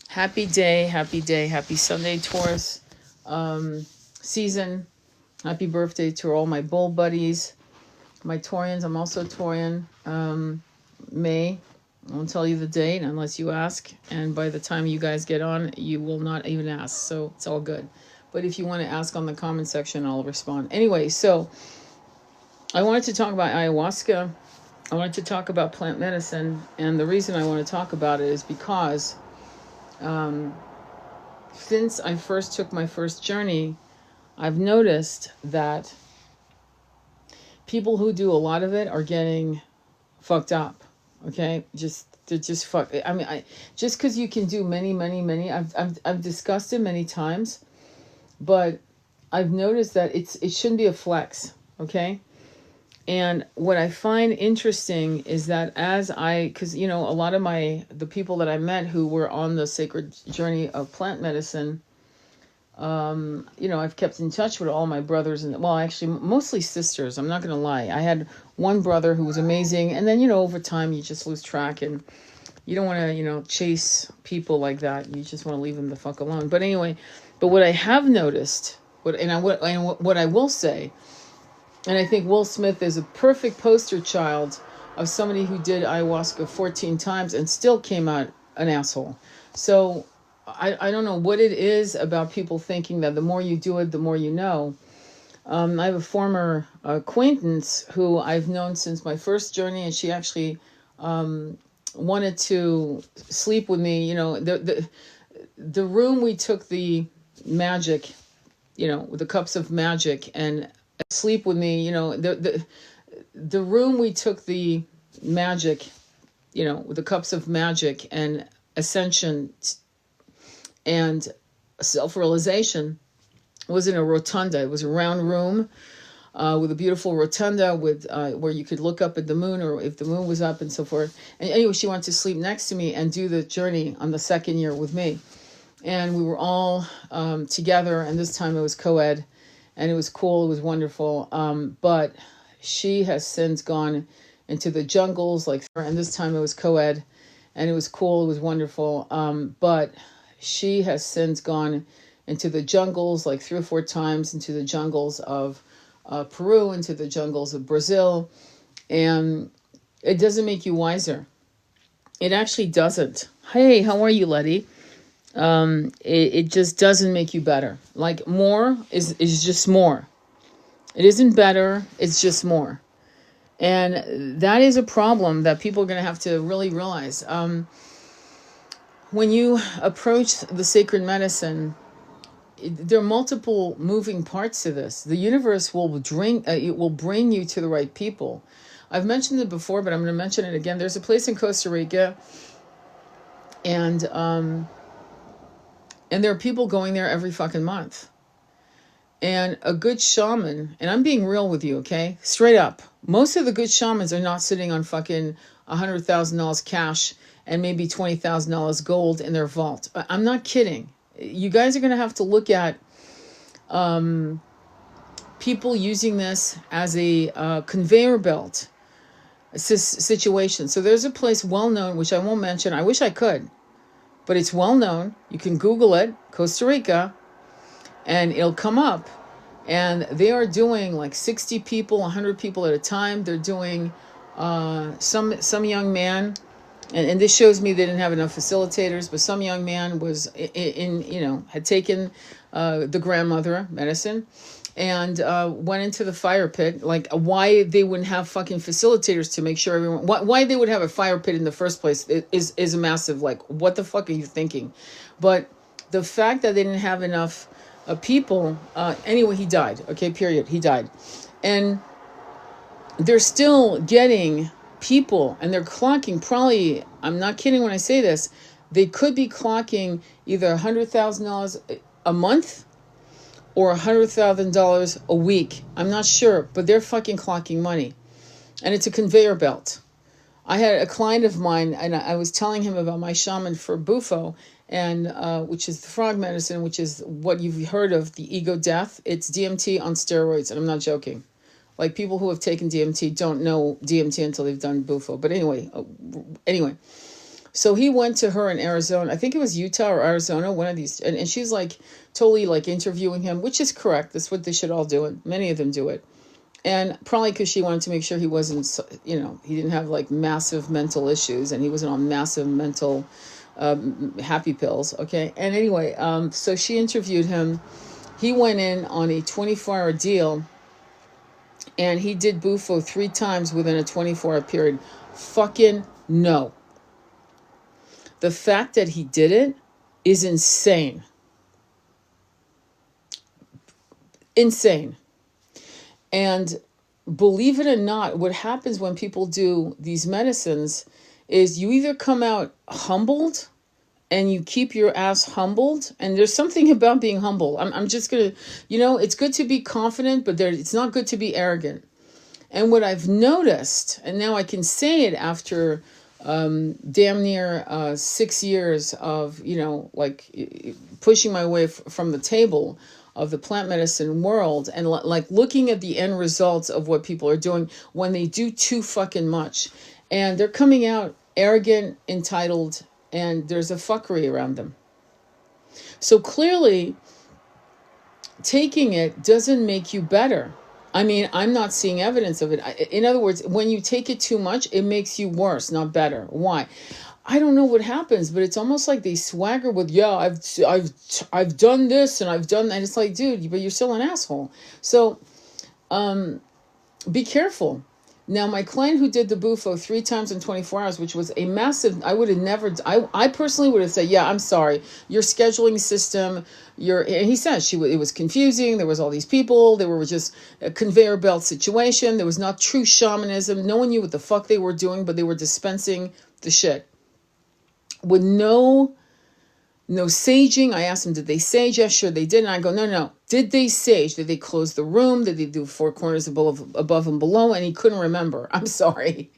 Happy day, happy Sunday, Taurus season. Happy birthday to all my bull buddies, my Taurians. I'm also Taurian. May. I won't tell you the date unless you ask. And by the time you guys get on, you will not even ask. So it's all good. But if you want to ask on the comment section, I'll respond. Anyway, so I wanted to talk about ayahuasca. I wanted to talk about plant medicine. And the reason I want to talk about it is because since I first took my first journey, I've noticed that people who do a lot of it are getting fucked up. Okay, they're just fucked. I mean, just because you can do many. I've discussed it many times, but I've noticed that it shouldn't be a flex. Okay. And what I find interesting is that because a lot of the people that I met who were on the sacred journey of plant medicine, I've kept in touch with all my brothers and, well, actually mostly sisters. I'm not going to lie. I had one brother who was amazing. And then, over time you just lose track and you don't want to, chase people like that. You just want to leave them the fuck alone. But anyway, what I have noticed, what I will say, and I think Will Smith is a perfect poster child of somebody who did ayahuasca 14 times and still came out an asshole. So I don't know what it is about people thinking that the more you do it, the more you know. I have a former acquaintance who I've known since my first journey, and she actually wanted to sleep with me. The room we took the magic, with the cups of magic, and sleep with me. The room we took the magic, with the cups of magic and ascension and self-realization was in a rotunda. It was a round room with a beautiful rotunda with where you could look up at the moon, or if the moon was up, and so forth. And anyway, she wanted to sleep next to me and do the journey on the second year with me. And we were all together, and this time it was co-ed, and it was cool, it was wonderful. But she has since gone into the jungles, and this time it was co-ed, and it was cool, it was wonderful. But she has since gone into the jungles 3 or 4 times, into the jungles of Peru, into the jungles of Brazil. And it doesn't make you wiser. It actually doesn't. Hey, how are you, Letty? It just doesn't make you better. More is just more. It isn't better, it's just more. And that is a problem that people are going to have to really realize. When you approach the sacred medicine, there are multiple moving parts to this. The universe will bring you to the right people. I've mentioned it before, but I'm going to mention it again. There's a place in Costa Rica, and there are people going there every fucking month. And a good shaman, and I'm being real with you, okay? Straight up. Most of the good shamans are not sitting on fucking $100,000 cash and maybe $20,000 gold in their vault. I'm not kidding. You guys are going to have to look at people using this as a conveyor belt situation. So there's a place well known, which I won't mention. I wish I could, but it's well known. You can Google it, Costa Rica, and it'll come up. And they are doing 60 people, 100 people at a time. They're doing some young man. And this shows me they didn't have enough facilitators, but some young man was had taken the grandmother medicine and went into the fire pit. Why they wouldn't have fucking facilitators to make sure everyone, why they would have a fire pit in the first place is a massive, what the fuck are you thinking? But the fact that they didn't have enough people, anyway, he died. Okay, period. He died. And they're still getting people, and they're clocking probably, I'm not kidding when I say this, they could be clocking either $100,000 a month or $100,000 a week. I'm not sure, but they're fucking clocking money. And it's a conveyor belt. I had a client of mine, and I was telling him about my shaman for Bufo, and which is the frog medicine, which is what you've heard of, the ego death. It's DMT on steroids, and I'm not joking. People who have taken DMT don't know DMT until they've done Bufo. But anyway. So he went to her in Arizona. I think it was Utah or Arizona, one of these. And she's like totally like interviewing him, which is correct. That's what they should all do. And many of them do it. And probably because she wanted to make sure he wasn't, he didn't have like massive mental issues and he wasn't on massive mental happy pills. Okay. And anyway, so she interviewed him. He went in on a 24-hour deal and he did Bufo 3 times within a 24-hour period. Fucking no. The fact that he did it is insane. Insane. And believe it or not, what happens when people do these medicines is you either come out humbled and you keep your ass humbled. And there's something about being humble. I'm just going to, it's good to be confident, but it's not good to be arrogant. And what I've noticed, and now I can say it after damn near 6 years of, pushing my way from the table of the plant medicine world and like looking at the end results of what people are doing when they do too fucking much. And they're coming out arrogant, entitled, and there's a fuckery around them. So clearly, taking it doesn't make you better. I mean, I'm not seeing evidence of it. In other words, when you take it too much, it makes you worse, not better. Why? I don't know what happens, but it's almost like they swagger with, I've done this and I've done that. And it's like, dude, but you're still an asshole. So be careful. Now, my client who did the Bufo 3 times in 24 hours, which was a massive, I would have never, I personally would have said, yeah, I'm sorry. Your scheduling system, and he says it was confusing. There was all these people. There were just a conveyor belt situation. There was not true shamanism. No one knew what the fuck they were doing, but they were dispensing the shit. With no saging. I asked them, did they sage? Yes, sure they did. And I go, no. Did they sage? Did they close the room? Did they do 4 corners above and below? And he couldn't remember. I'm sorry.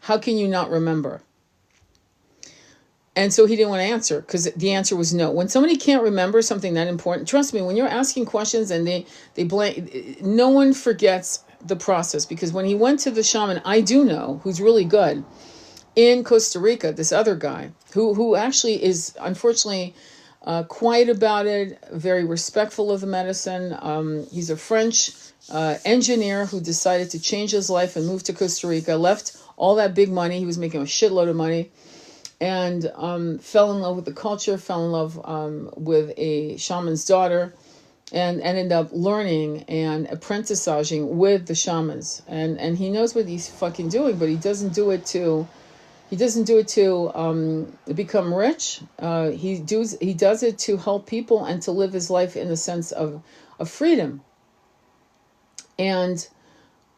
How can you not remember? And so he didn't want to answer because the answer was no. When somebody can't remember something that important, trust me, when you're asking questions and they blame, no one forgets the process. Because when he went to the shaman, I do know, who's really good, in Costa Rica, this other guy who actually is unfortunately quiet about it, very respectful of the medicine. He's a French engineer who decided to change his life and move to Costa Rica, left all that big money. He was making a shitload of money and fell in love with the culture, fell in love with a shaman's daughter, and ended up learning and apprenticing with the shamans. And he knows what he's fucking doing, but he doesn't do it to become rich. He does it to help people and to live his life in the sense of freedom. And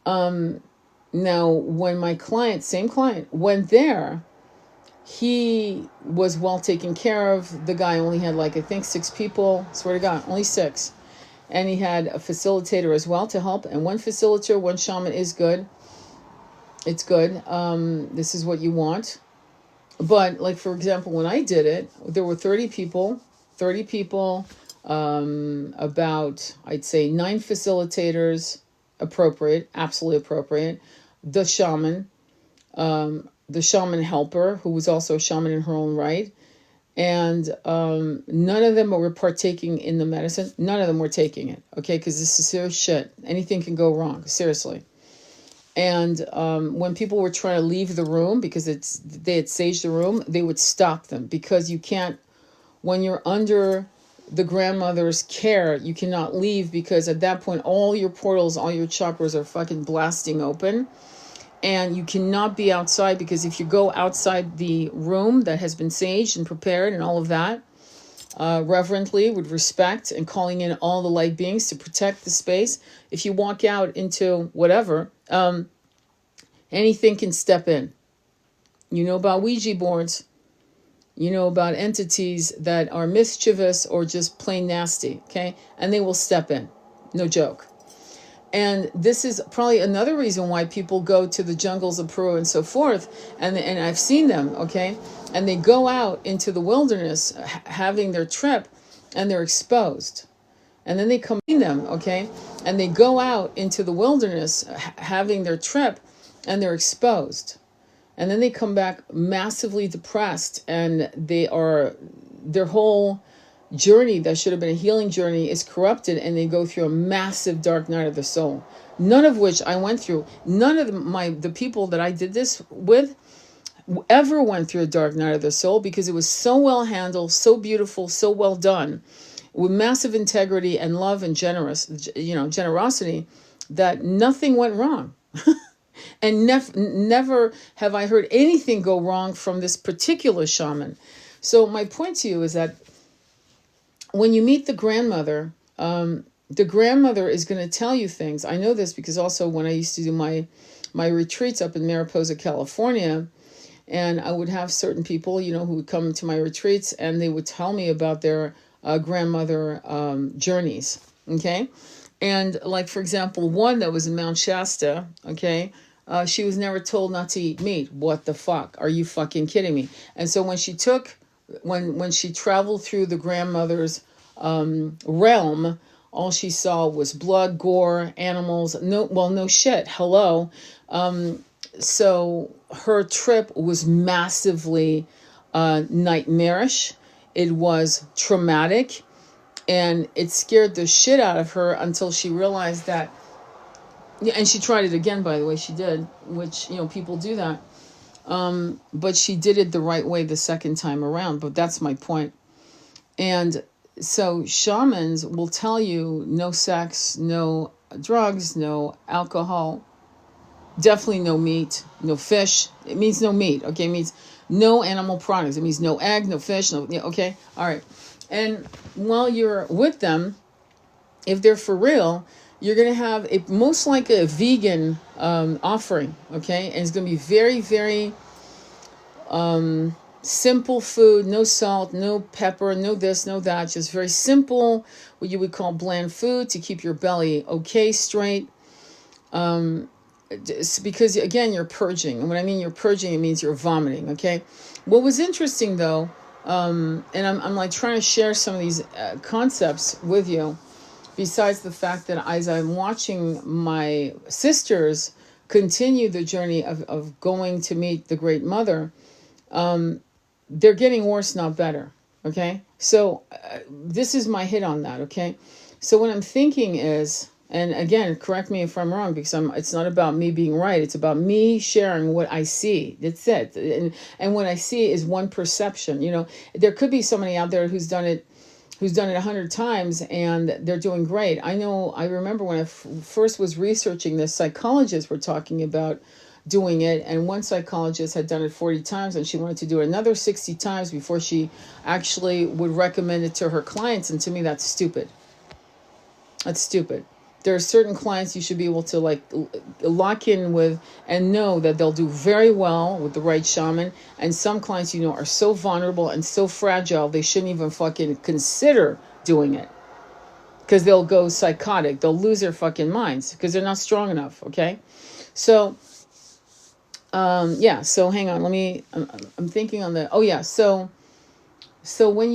now when my same client, went there, he was well taken care of. The guy only had I think 6 people. Swear to God, only 6. And he had a facilitator as well to help. And one facilitator, one shaman is good. It's good. This is what you want. But for example, when I did it, there were 30 people, about, I'd say 9 facilitators, appropriate, absolutely appropriate. The shaman helper, who was also a shaman in her own right. And none of them were partaking in the medicine. None of them were taking it. Okay. Cause this is serious shit. Anything can go wrong. Seriously. And when people were trying to leave the room because they had saged the room, they would stop them because you can't, when you're under the grandmother's care, you cannot leave because at that point, all your portals, all your chakras are fucking blasting open. And you cannot be outside because if you go outside the room that has been saged and prepared and all of that, reverently, with respect and calling in all the light beings to protect the space. If you walk out into whatever, anything can step in. You know about Ouija boards. You know about entities that are mischievous or just plain nasty, okay? And they will step in. No joke. And this is probably another reason why people go to the jungles of Peru and so forth. And I've seen them, okay? And they go out into the wilderness having their trip and they're exposed. And then they come in them, okay? And they go out into the wilderness having their trip and they're exposed. and then they come back massively depressed, and their whole journey that should have been a healing journey is corrupted, and they go through a massive dark night of the soul. None of which I went through. None of the people that I did this with ever went through a dark night of the soul, because it was so well handled, so beautiful, so well done, with massive integrity and love and generosity, that nothing went wrong. And never have I heard anything go wrong from this particular shaman. So my point to you is that when you meet the grandmother is going to tell you things. I know this because also when I used to do my retreats up in Mariposa, California, and I would have certain people, who would come to my retreats, and they would tell me about their grandmother journeys. Okay. And like, for example, one that was in Mount Shasta. Okay. She was never told not to eat meat. What the fuck? Are you fucking kidding me? And so when she traveled through the grandmother's realm, all she saw was blood, gore, animals. No shit. Hello. So her trip was massively nightmarish. It was traumatic, and it scared the shit out of her until she realized that. Yeah, and she tried it again, by the way, she did, which, people do that. But she did it the right way the second time around. But that's my point. And so shamans will tell you no sex, no drugs, no alcohol, definitely no meat, no fish. It means no meat, okay? It means no animal products. It means no egg, no fish, okay? All right. And while you're with them, if they're for real, you're going to have most like a vegan offering, okay? And it's going to be very, very simple food, no salt, no pepper, no this, no that, just very simple, what you would call bland food to keep your belly okay, straight. Because, again, you're purging. And when I mean you're purging, it means you're vomiting, okay? What was interesting, though, and I'm like trying to share some of these concepts with you, besides the fact that as I'm watching my sisters continue the journey of going to meet the Great Mother, they're getting worse, not better. Okay. So this is my hit on that. Okay. So what I'm thinking is, and again, correct me if I'm wrong, because it's not about me being right. It's about me sharing what I see. That's it. And what I see is one perception. There could be somebody out there who's done it 100 times and they're doing great. I remember when I first was researching this, psychologists were talking about doing it, and one psychologist had done it 40 times and she wanted to do it another 60 times before she actually would recommend it to her clients. And to me, that's stupid. That's stupid. There are certain clients you should be able to lock in with and know that they'll do very well with the right shaman. And some clients, are so vulnerable and so fragile, they shouldn't even fucking consider doing it, because they'll go psychotic. They'll lose their fucking minds because they're not strong enough. Okay. So, so hang on. I'm thinking on the, so when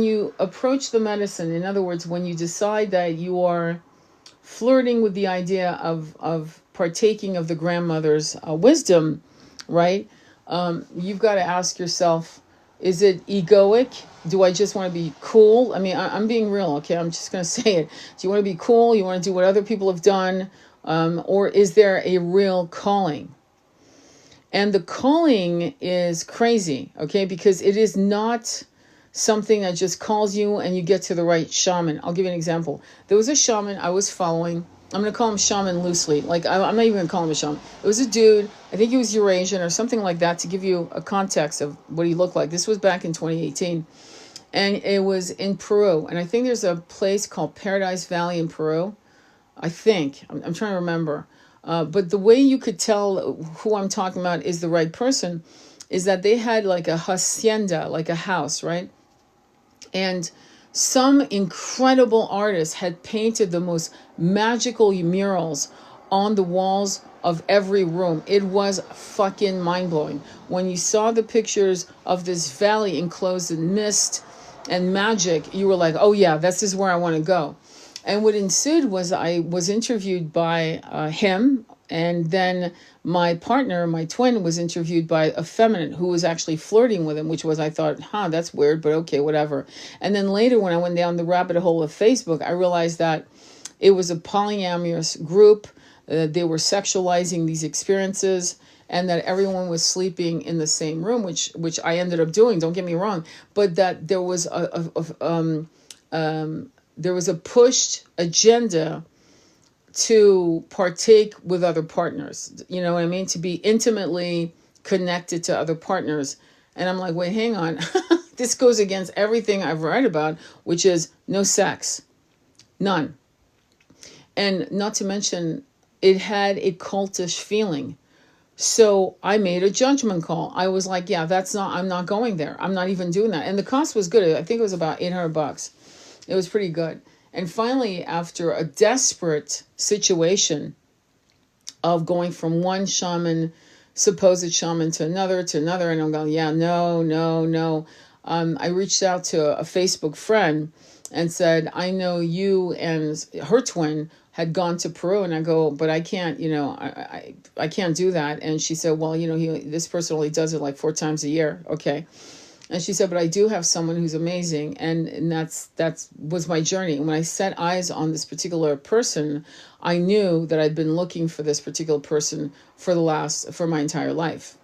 you approach the medicine, in other words, when you decide that you are flirting with the idea of partaking of the grandmother's wisdom, right? You've got to ask yourself, is it egoic? Do I just want to be cool? I mean, I'm being real, okay? I'm just going to say it. Do you want to be cool? You want to do what other people have done? Or is there a real calling? And the calling is crazy, okay? Because it is not something that just calls you and you get to the right shaman. I'll give you an example. There was a shaman I was following. I'm going to call him shaman loosely. I'm not even going to call him a shaman. It was a dude. I think he was Eurasian or something like that, to give you a context of what he looked like. This was back in 2018. And it was in Peru. And I think there's a place called Paradise Valley in Peru. I think. I'm trying to remember. But the way you could tell who I'm talking about is the right person is that they had like a hacienda, like a house, right? And some incredible artist had painted the most magical murals on the walls of every room. It was fucking mind-blowing. When you saw the pictures of this valley enclosed in mist and magic, you were like, oh yeah, this is where I want to go. And what ensued was I was interviewed by him And then my partner, my twin, was interviewed by a feminine who was actually flirting with him, which was, I thought, that's weird, but okay, whatever. And then later, when I went down the rabbit hole of Facebook, I realized that it was a polyamorous group. They were sexualizing these experiences, and that everyone was sleeping in the same room, which I ended up doing. Don't get me wrong, but that there was there was a pushed agenda to partake with other partners. You know what I mean? To be intimately connected to other partners. And I'm like, wait, hang on. This goes against everything I've read about, which is no sex. None. And not to mention, it had a cultish feeling. So I made a judgment call. I was like, yeah, I'm not going there. I'm not even doing that. And the cost was good. I think it was about $800. It was pretty good. And finally, after a desperate situation of going from one supposed shaman to another, and I'm going, yeah, no. I reached out to a Facebook friend and said, I know you and her twin had gone to Peru, and I go, but I can't, I can't do that. And she said, well, this person only does it like 4 times a year. Okay. And she said, but I do have someone who's amazing. And that's was my journey. When I set eyes on this particular person, I knew that I'd been looking for this particular person for my entire life.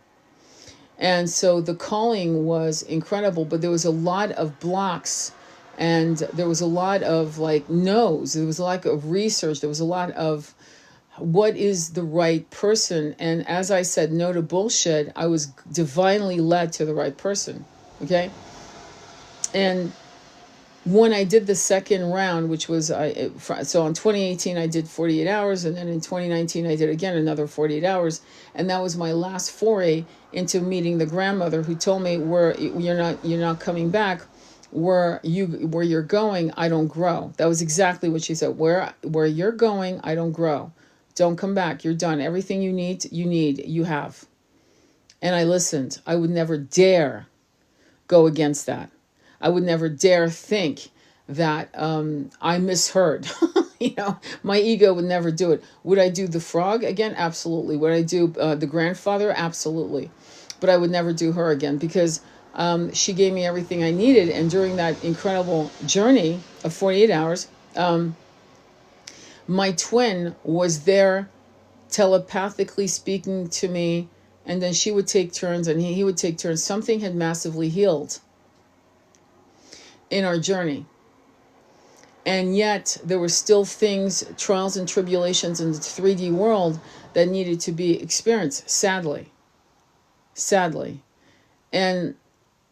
And so the calling was incredible, but there was a lot of blocks, and there was a lot of no's. There was a lot of research. There was a lot of what is the right person. And as I said no to bullshit, I was divinely led to the right person. Okay. And when I did the second round, which was, so in 2018, I did 48 hours. And then in 2019, I did again another 48 hours. And that was my last foray into meeting the grandmother who told me, you're not coming back. Where you're going, I don't grow. That was exactly what she said. Where you're going, I don't grow. Don't come back. You're done. Everything you need, you have. And I listened. I would never dare go against that. I would never dare think that I misheard. My ego would never do it. Would I do the frog again? Absolutely. Would I do the grandfather? Absolutely. But I would never do her again, because she gave me everything I needed. And during that incredible journey of 48 hours, my twin was there telepathically speaking to me. And then she would take turns, and he would take turns. Something had massively healed in our journey. And yet there were still things, trials and tribulations in the 3D world that needed to be experienced, sadly. And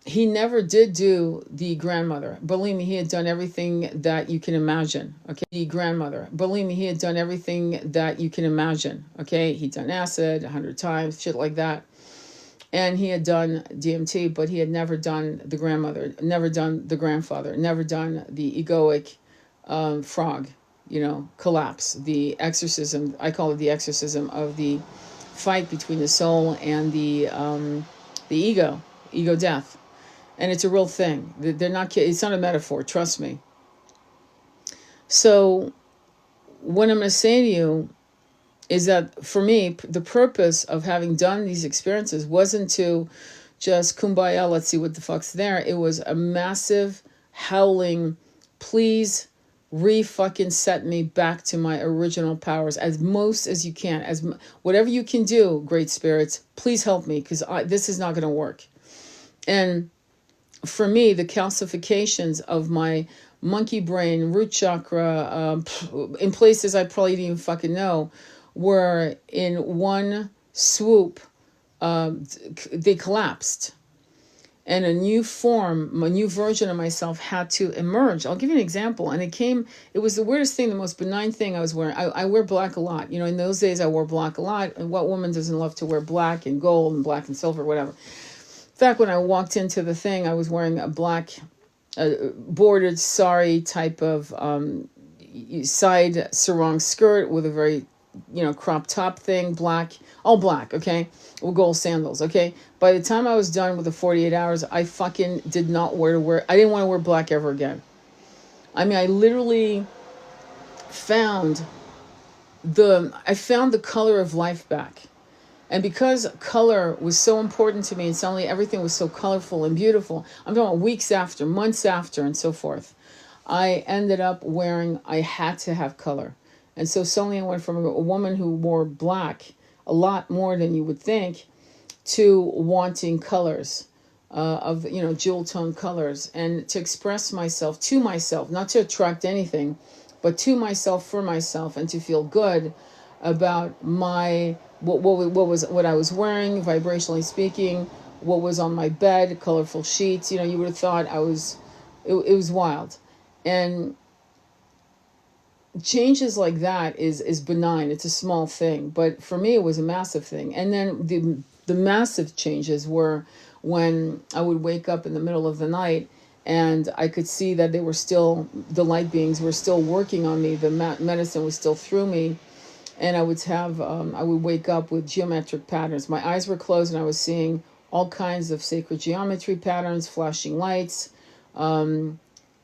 he never did do the grandmother. Believe me, he had done everything that you can imagine. Okay, the grandmother. Believe me, he had done everything that you can imagine. Okay, he'd done acid 100 times, shit like that. And he had done DMT, but he had never done the grandmother, never done the grandfather, never done the egoic frog, collapse, the exorcism. I call it the exorcism of the fight between the soul and the ego death. And it's a real thing. They're not. It's not a metaphor. Trust me. So, what I'm going to say to you is that for me, the purpose of having done these experiences wasn't to just kumbaya, let's see what the fuck's there. It was a massive howling, please re-fucking set me back to my original powers as most as you can. Whatever you can do, great spirits, please help me, because this is not going to work. And for me, the calcifications of my monkey brain, root chakra, in places I probably didn't even fucking know, were in one swoop, they collapsed. And a new version of myself had to emerge. I'll give you an example. And it was the weirdest thing, the most benign thing I was wearing. I wear black a lot. In those days I wore black a lot. And what woman doesn't love to wear black and gold and black and silver, whatever. In fact, when I walked into the thing, I was wearing a black bordered sari type of side sarong skirt with a very, crop top thing, black, all black, okay, with gold sandals, okay. By the time I was done with the 48 hours, I fucking did not I didn't want to wear black ever again. I mean, I literally found I found the color of life back. And because color was so important to me, and suddenly everything was so colorful and beautiful, I'm talking about weeks after, months after, and so forth, I ended up I had to have color. And so suddenly I went from a woman who wore black a lot more than you would think to wanting colors, of, jewel tone colors, and to express myself to myself, not to attract anything, but to myself, for myself, and to feel good about what I was wearing, vibrationally speaking, what was on my bed, colorful sheets. You would have thought it was wild. And changes like that is benign. It's a small thing, but for me it was a massive thing. And then the massive changes were when I would wake up in the middle of the night and I could see that the light beings were still working on me. The medicine was still through me. And I would wake up with geometric patterns. My eyes were closed and I was seeing all kinds of sacred geometry patterns, flashing lights.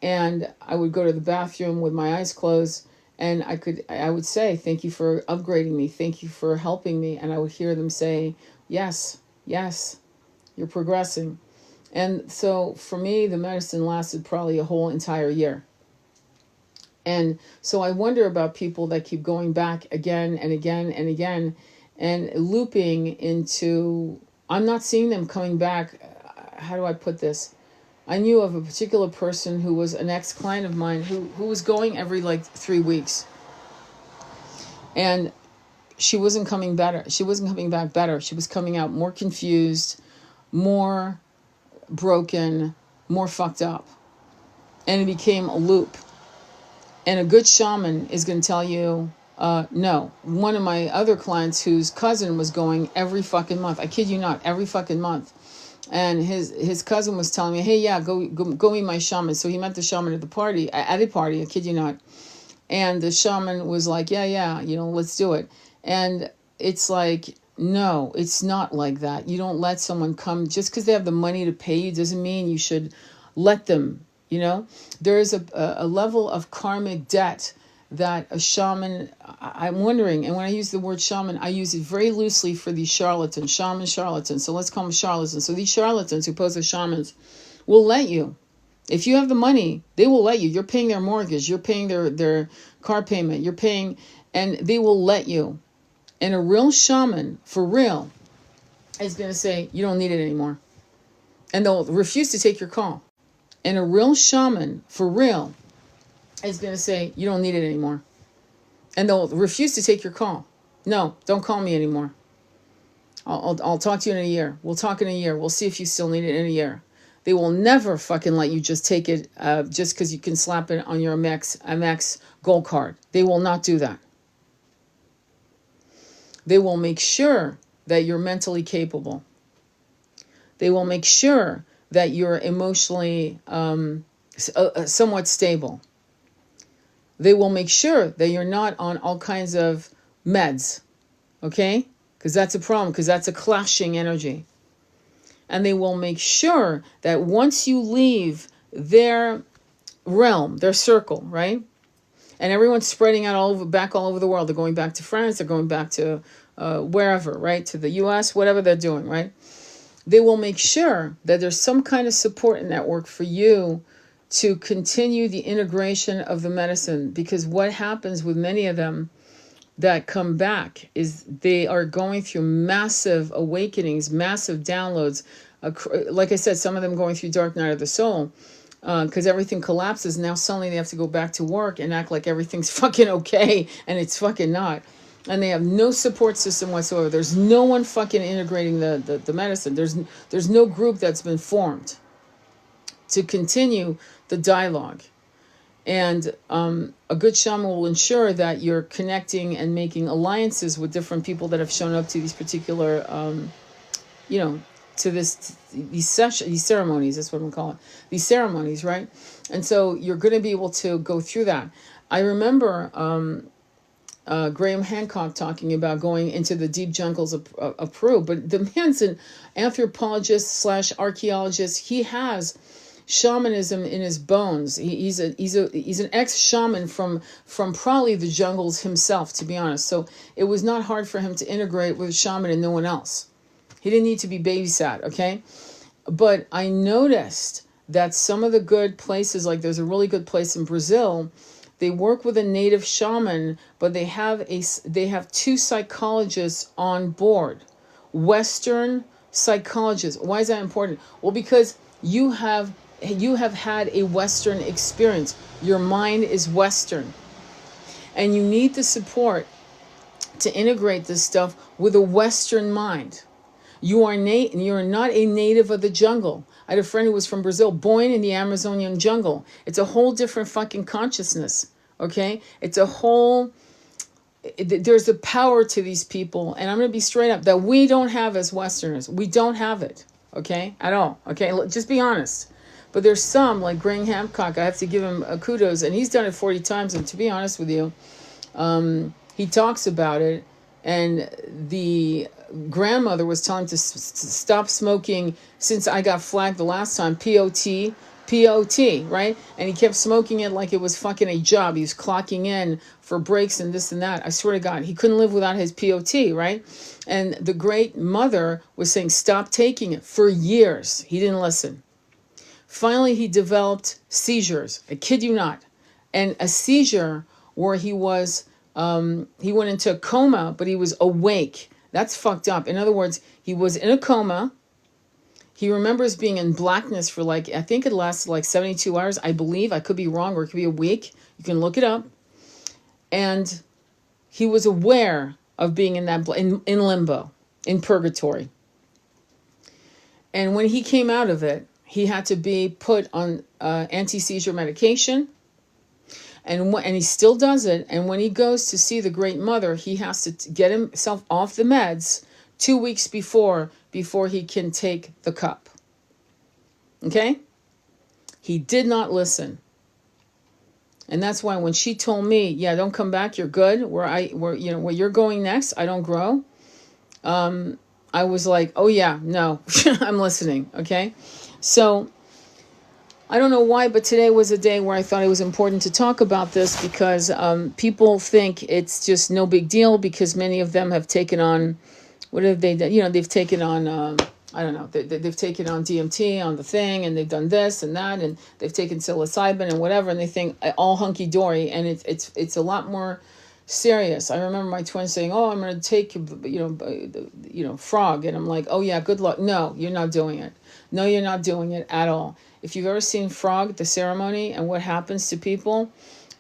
And I would go to the bathroom with my eyes closed, and I would say, thank you for upgrading me. Thank you for helping me. And I would hear them say, yes, yes, you're progressing. And so for me, the medicine lasted probably a whole entire year. And so I wonder about people that keep going back again and again and again and looping into, I'm not seeing them coming back. How do I put this? I knew of a particular person who was an ex-client of mine who was going every 3 weeks. And she wasn't coming better. She wasn't coming back better. She was coming out more confused, more broken, more fucked up. And it became a loop. And a good shaman is going to tell you, no. One of my other clients whose cousin was going every fucking month, I kid you not, every fucking month. And his cousin was telling me, hey, yeah, go meet my shaman. So he met the shaman at a party, I kid you not. And the shaman was like, yeah, let's do it. And it's like, no, it's not like that. You don't let someone come, just because they have the money to pay you doesn't mean you should let them. There is a level of karmic debt that a shaman, I'm wondering, and when I use the word shaman, I use it very loosely for these charlatans, charlatans. So let's call them charlatans. So these charlatans who pose as shamans will let you. If you have the money, they will let you. You're paying their mortgage. You're paying their car payment. You're paying, and they will let you. And a real shaman, for real, is going to say, you don't need it anymore. And they'll refuse to take your call. And a real shaman, for real, is going to say, you don't need it anymore. And they'll refuse to take your call. No, don't call me anymore. I'll talk to you in a year. We'll talk in a year. We'll see if you still need it in a year. They will never fucking let you just take it just because you can slap it on your Amex Gold card. They will not do that. They will make sure that you're mentally capable. They will make sure that you're emotionally somewhat stable. They will make sure that you're not on all kinds of meds, okay? Because that's a problem, because that's a clashing energy. And they will make sure that once you leave their realm, their circle, right? And everyone's spreading out all over the world. They're going back to France, they're going back to wherever, right? To the US, whatever they're doing, right? They will make sure that there's some kind of support network for you to continue the integration of the medicine. Because what happens with many of them that come back is they are going through massive awakenings, massive downloads. Like I said, some of them going through dark night of the soul because everything collapses. Now suddenly they have to go back to work and act like everything's fucking okay, and it's fucking not. And they have no support system whatsoever. There's no one fucking integrating the medicine. There's no group that's been formed to continue the dialogue. And a good shaman will ensure that you're connecting and making alliances with different people that have shown up to these particular, to these ceremonies. That's what I'm calling these ceremonies, right? And so you're going to be able to go through that. I remember Graham Hancock talking about going into the deep jungles of Peru, but the man's an anthropologist / archaeologist. He has shamanism in his bones. He's an ex-shaman from probably the jungles himself, to be honest. So it was not hard for him to integrate with a shaman and no one else. He didn't need to be babysat, okay? But I noticed that some of the good places, like there's a really good place in Brazil, they work with a native shaman, but they have two psychologists on board. Western psychologists. Why is that important? Well, because you have had a Western experience. Your mind is Western. And you need the support to integrate this stuff with a Western mind. You're not a native of the jungle. I had a friend who was from Brazil, born in the Amazonian jungle. It's a whole different fucking consciousness, okay? It's a whole... There's a power to these people, and I'm going to be straight up, that we don't have as Westerners. We don't have it, okay? At all, okay? Just be honest. But there's some, like Graham Hancock, I have to give him kudos, and he's done it 40 times, and to be honest with you, he talks about it, and the grandmother was telling him to stop smoking since I got flagged the last time, POT, right? And he kept smoking it like it was fucking a job. He was clocking in for breaks and this and that. I swear to God, he couldn't live without his POT, right? And the great mother was saying, stop taking it for years. He didn't listen. Finally, he developed seizures. I kid you not. And a seizure where he was, he went into a coma, but he was awake. That's fucked up. In other words, he was in a coma. He remembers being in blackness for I think it lasted 72 hours, I believe. I could be wrong, or it could be a week. You can look it up. And he was aware of being in that in limbo, in purgatory. And when he came out of it, he had to be put on anti-seizure medication. And he still does it. And when he goes to see the Great Mother, he has to get himself off the meds 2 weeks before he can take the cup. Okay? He did not listen. And that's why when she told me, yeah, don't come back, you're good, where you're going next, I don't grow. I was like, oh yeah, no, I'm listening. Okay? So I don't know why, but today was a day where I thought it was important to talk about this because people think it's just no big deal because many of them have taken on, what have they done? They've taken on, I don't know, they've taken on DMT on the thing, and they've done this and that, and they've taken psilocybin and whatever, and they think all hunky-dory, and it's a lot more serious. I remember my twin saying, oh, I'm going to take, frog, and I'm like, oh yeah, good luck. No, you're not doing it. No, you're not doing it at all. If you've ever seen Frog, the ceremony, and what happens to people,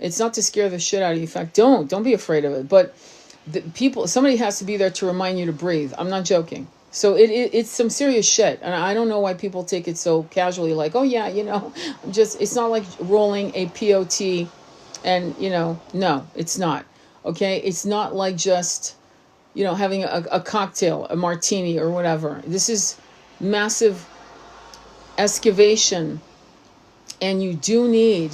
it's not to scare the shit out of you. In fact, don't be afraid of it. But somebody has to be there to remind you to breathe. I'm not joking. So it's some serious shit. And I don't know why people take it so casually, like, oh yeah, it's not like rolling a POT and, no, it's not. Okay? It's not like just, having a cocktail, a martini or whatever. This is massive excavation, and you do need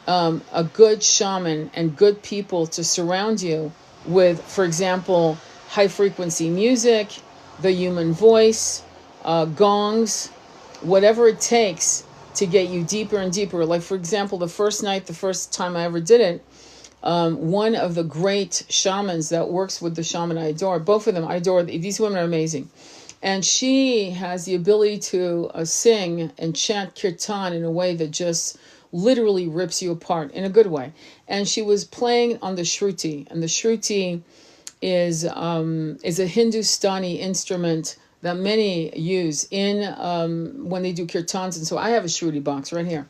a good shaman and good people to surround you with, for example, high frequency music, the human voice, gongs, whatever it takes to get you deeper and deeper. Like, for example, the first time I ever did it, one of the great shamans that works with the shaman I adore, both of them, I adore, these women are amazing. And she has the ability to sing and chant kirtan in a way that just literally rips you apart in a good way. And she was playing on the shruti, and the shruti is a Hindustani instrument that many use in when they do kirtans. And so I have a shruti box right here.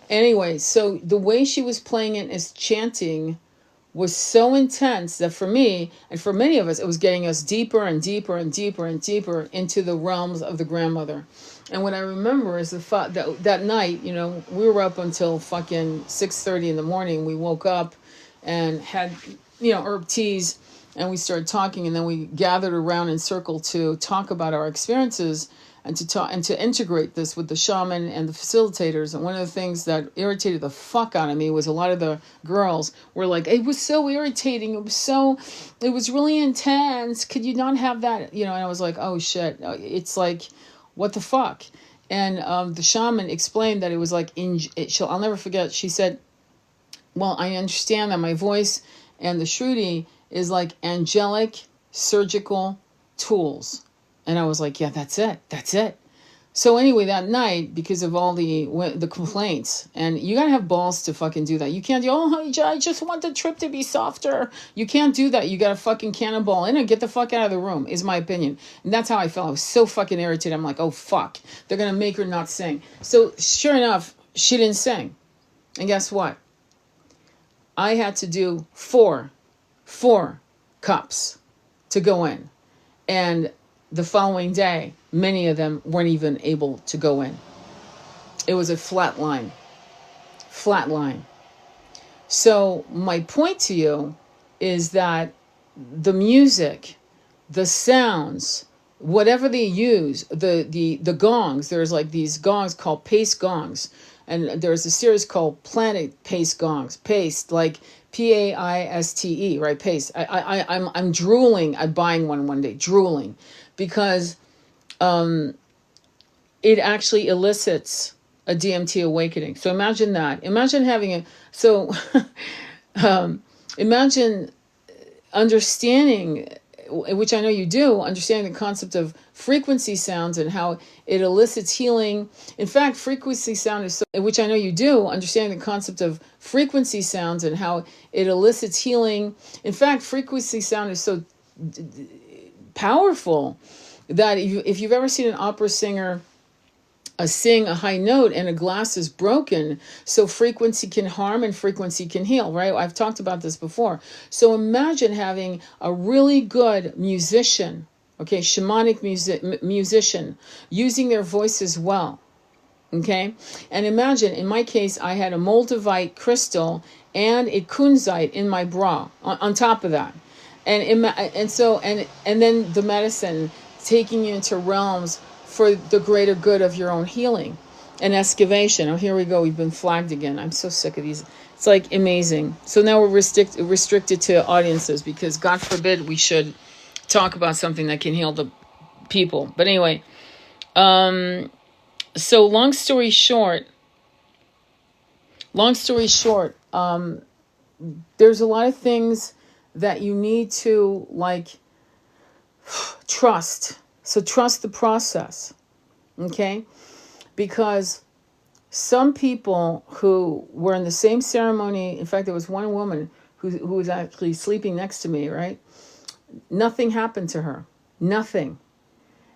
Anyway, so the way she was playing it as chanting was so intense that for me and for many of us, it was getting us deeper and deeper and deeper and deeper into the realms of the grandmother. And what I remember is that night, we were up until fucking 6:30 in the morning. We woke up and had, herb teas, and we started talking, and then we gathered around in circle to talk about our experiences and to integrate this with the shaman and the facilitators. And one of the things that irritated the fuck out of me was a lot of the girls were like, it was so irritating. It was really intense. Could you not have that? And I was like, oh shit. It's like, what the fuck? And the shaman explained that it was like, I'll never forget, she said, well, I understand that my voice and the Shruti is like angelic surgical tools. And I was like, yeah, that's it. That's it. So anyway, that night, because of all the complaints, and you gotta have balls to fucking do that. You can't do, oh, honey, I just want the trip to be softer. You can't do that. You gotta fucking cannonball in and get the fuck out of the room, is my opinion. And that's how I felt. I was so fucking irritated. I'm like, oh, fuck. They're gonna make her not sing. So sure enough, she didn't sing. And guess what? I had to do four cups to go in. And the following day, many of them weren't even able to go in. It was a flat line. So my point to you is that the music, the sounds, whatever they use, the gongs, there's like these gongs called pace gongs. And there's a series called Planet Pace Gongs. Pace, like Paiste, right? Pace. I'm drooling at buying one day. Drooling. Because it actually elicits a DMT awakening. So imagine that. Imagine having a... So imagine understanding, which I know you do, understanding the concept of frequency sounds and how it elicits healing. In fact, frequency sound is so, which I know you do, understanding the concept of frequency sounds and how it elicits healing. In fact, frequency sound is so powerful that if you've ever seen an opera singer sing a high note and a glass is broken, so frequency can harm and frequency can heal, right? I've talked about this before. So imagine having a really good musician, okay, shamanic musician, using their voices well, okay? And imagine, in my case, I had a moldavite crystal and a kunzite in my bra on top of that. And then the medicine taking you into realms for the greater good of your own healing and excavation. Oh, here we go. We've been flagged again. I'm so sick of these. It's like amazing. So now we're restricted to audiences because God forbid we should talk about something that can heal the people. But anyway, so long story short, there's a lot of things that you need to like trust. So trust the process, okay? Because some people who were in the same ceremony, in fact, there was one woman who was actually sleeping next to me, right? Nothing happened to her, nothing.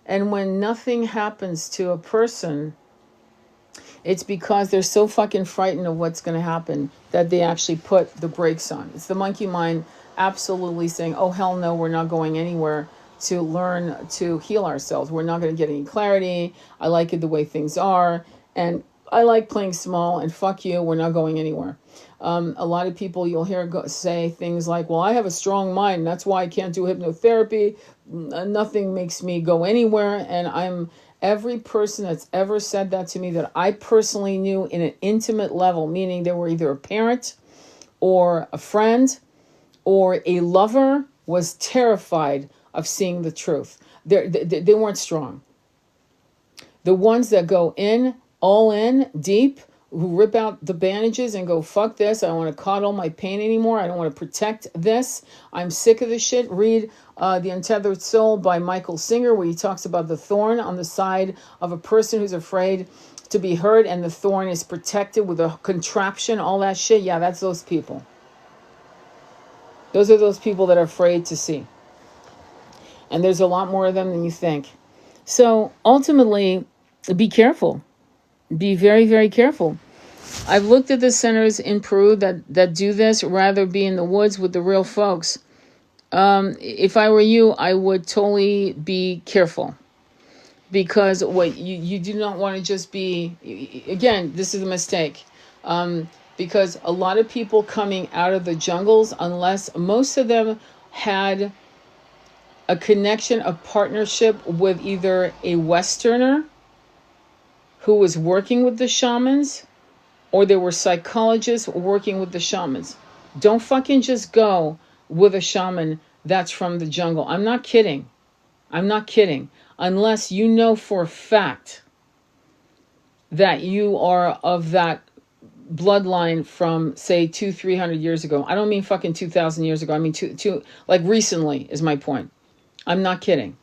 And when nothing happens to a person, it's because they're so fucking frightened of what's going to happen that they actually put the brakes on. It's the monkey mind absolutely saying, oh, hell no, we're not going anywhere to learn to heal ourselves. We're not going to get any clarity. I like it the way things are. And I like playing small and fuck you. We're not going anywhere. A lot of people you'll hear say things like, well, I have a strong mind. That's why I can't do hypnotherapy. Nothing makes me go anywhere. And every person that's ever said that to me that I personally knew in an intimate level, meaning they were either a parent or a friend or a lover, was terrified of seeing the truth. They weren't strong. The ones that go in, all in, deep, who rip out the bandages and go, fuck this, I don't want to coddle my pain anymore, I don't want to protect this, I'm sick of this shit. Read The Untethered Soul by Michael Singer, where he talks about the thorn on the side of a person who's afraid to be hurt, and the thorn is protected with a contraption, all that shit. Yeah, that's those people. Those are those people that are afraid to see. And there's a lot more of them than you think. So ultimately, be careful. Be very, very careful. I've looked at the centers in Peru that do this, rather be in the woods with the real folks. If I were you, I would totally be careful. Because what you do not want to just be, again, this is a mistake. Because a lot of people coming out of the jungles, unless most of them had a connection, a partnership with either a Westerner who was working with the shamans, or there were psychologists working with the shamans. Don't fucking just go with a shaman that's from the jungle. I'm not kidding. Unless you know for a fact that you are of that bloodline from, say, 200-300 years ago. I don't mean fucking 2,000 years ago. I mean like recently is my point. I'm not kidding.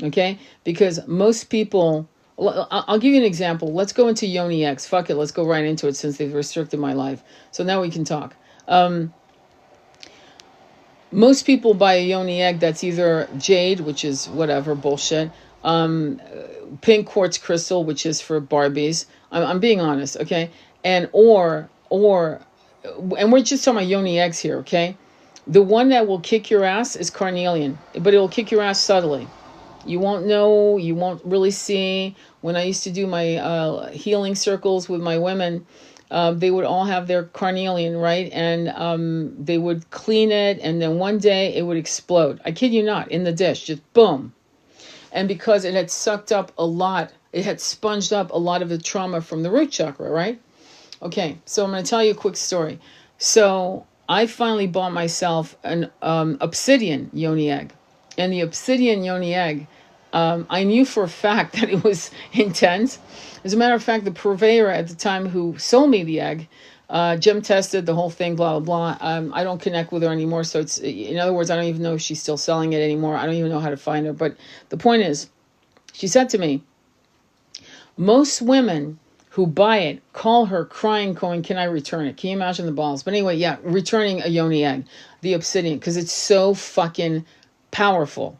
Okay? Because most people, I'll give you an example. Let's go into Yoni X. Fuck it. Let's go right into it since they've restricted my life. So now we can talk. Most people buy a Yoni egg that's either jade, which is whatever, bullshit, pink quartz crystal, which is for Barbies. I'm being honest, okay? And and we're just talking about Yoni eggs here, okay? The one that will kick your ass is carnelian, but it will kick your ass subtly. You won't know, you won't really see. When I used to do my healing circles with my women, they would all have their carnelian, right? And they would clean it, and then one day it would explode. I kid you not, in the dish, just boom. And because it had sucked up a lot, it had sponged up a lot of the trauma from the root chakra, right? Okay, so I'm going to tell you a quick story. So I finally bought myself an obsidian yoni egg. And the obsidian yoni egg, I knew for a fact that it was intense. As a matter of fact, the purveyor at the time who sold me the egg, gem tested the whole thing, blah, blah, blah. I don't connect with her anymore. So it's, in other words, I don't even know if she's still selling it anymore. I don't even know how to find her. But the point is, she said to me, most women who buy it call her crying, going, can I return it? Can you imagine the balls? But anyway, yeah, returning a yoni egg, the obsidian, because it's so fucking powerful.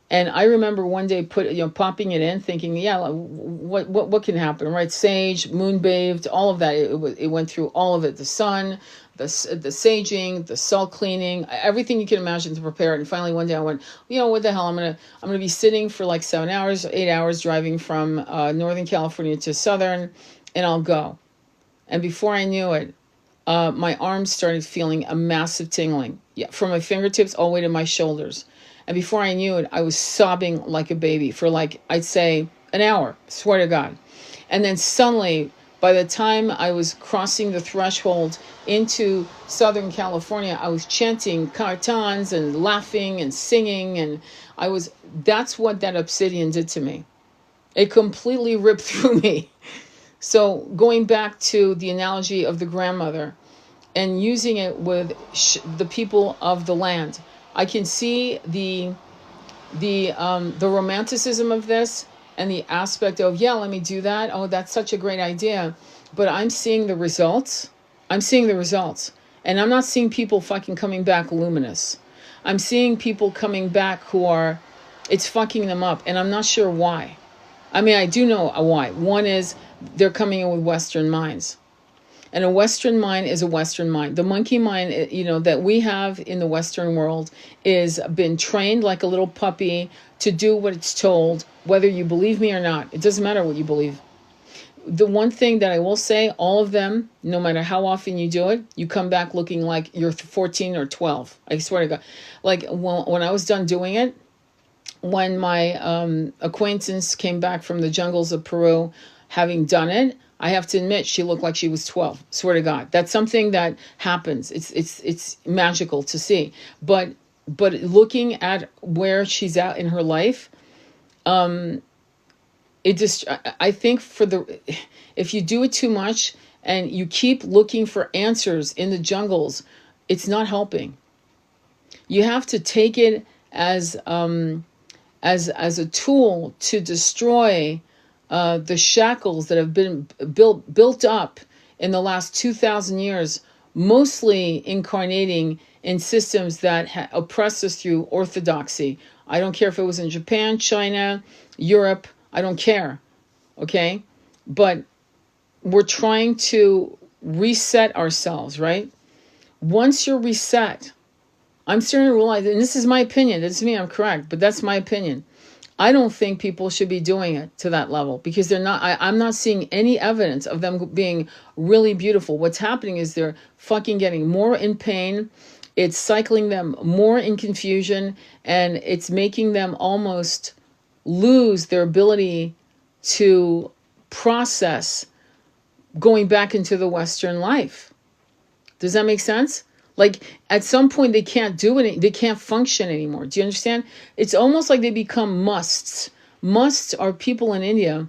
And I remember one day popping it in, thinking, yeah, what can happen, right? Sage, moon bathed, all of that. It went through all of it. The sun, the saging, the salt cleaning, everything you can imagine to prepare it. And finally, one day I went, what the hell? I'm gonna be sitting for like 7 hours, 8 hours, driving from Northern California to Southern, and I'll go. And before I knew it, my arms started feeling a massive tingling, from my fingertips all the way to my shoulders. And before I knew it, I was sobbing like a baby for like, I'd say an hour, swear to God. And then suddenly, by the time I was crossing the threshold into Southern California, I was chanting kirtans and laughing and singing. And that's what that obsidian did to me. It completely ripped through me. So going back to the analogy of the grandmother and using it with the people of the land, I can see the romanticism of this and the aspect of, let me do that. Oh, that's such a great idea. But I'm seeing the results. And I'm not seeing people fucking coming back luminous. I'm seeing people coming back it's fucking them up. And I'm not sure why. I mean, I do know why. One is they're coming in with Western minds. And a Western mind is a Western mind. The monkey mind, that we have in the Western world is been trained like a little puppy to do what it's told, whether you believe me or not. It doesn't matter what you believe. The one thing that I will say, all of them, no matter how often you do it, you come back looking like you're 14 or 12. I swear to God. Like when I was done doing it, when my acquaintance came back from the jungles of Peru, having done it, I have to admit, she looked like she was 12. Swear to God, that's something that happens. It's magical to see. But looking at where she's at in her life, I think if you do it too much and you keep looking for answers in the jungles, it's not helping. You have to take it as a tool to destroy the shackles that have been built up in the last 2,000 years, mostly incarnating in systems that oppress us through orthodoxy. I don't care if it was in Japan, China, Europe. I don't care. Okay? But we're trying to reset ourselves, right? Once you're reset, I'm starting to realize, and this is my opinion, it doesn't mean I'm correct, but that's my opinion. I don't think people should be doing it to that level because they're not. I'm not seeing any evidence of them being really beautiful. What's happening is they're fucking getting more in pain. It's cycling them more in confusion, and it's making them almost lose their ability to process going back into the Western life. Does that make sense? Like at some point they can't do it. They can't function anymore. Do you understand? It's almost like they become musts. Musts are people in India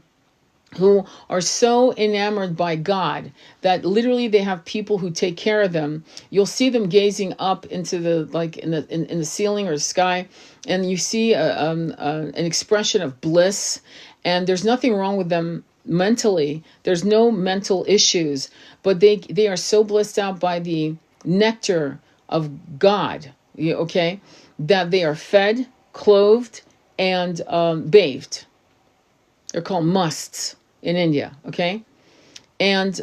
who are so enamored by God that literally they have people who take care of them. You'll see them gazing up into the, like in the ceiling or sky, and you see an expression of bliss. And there's nothing wrong with them mentally. There's no mental issues, but they are so blissed out by the nectar of God. Okay, that they are fed, clothed, and bathed. They're called musts in India, okay? And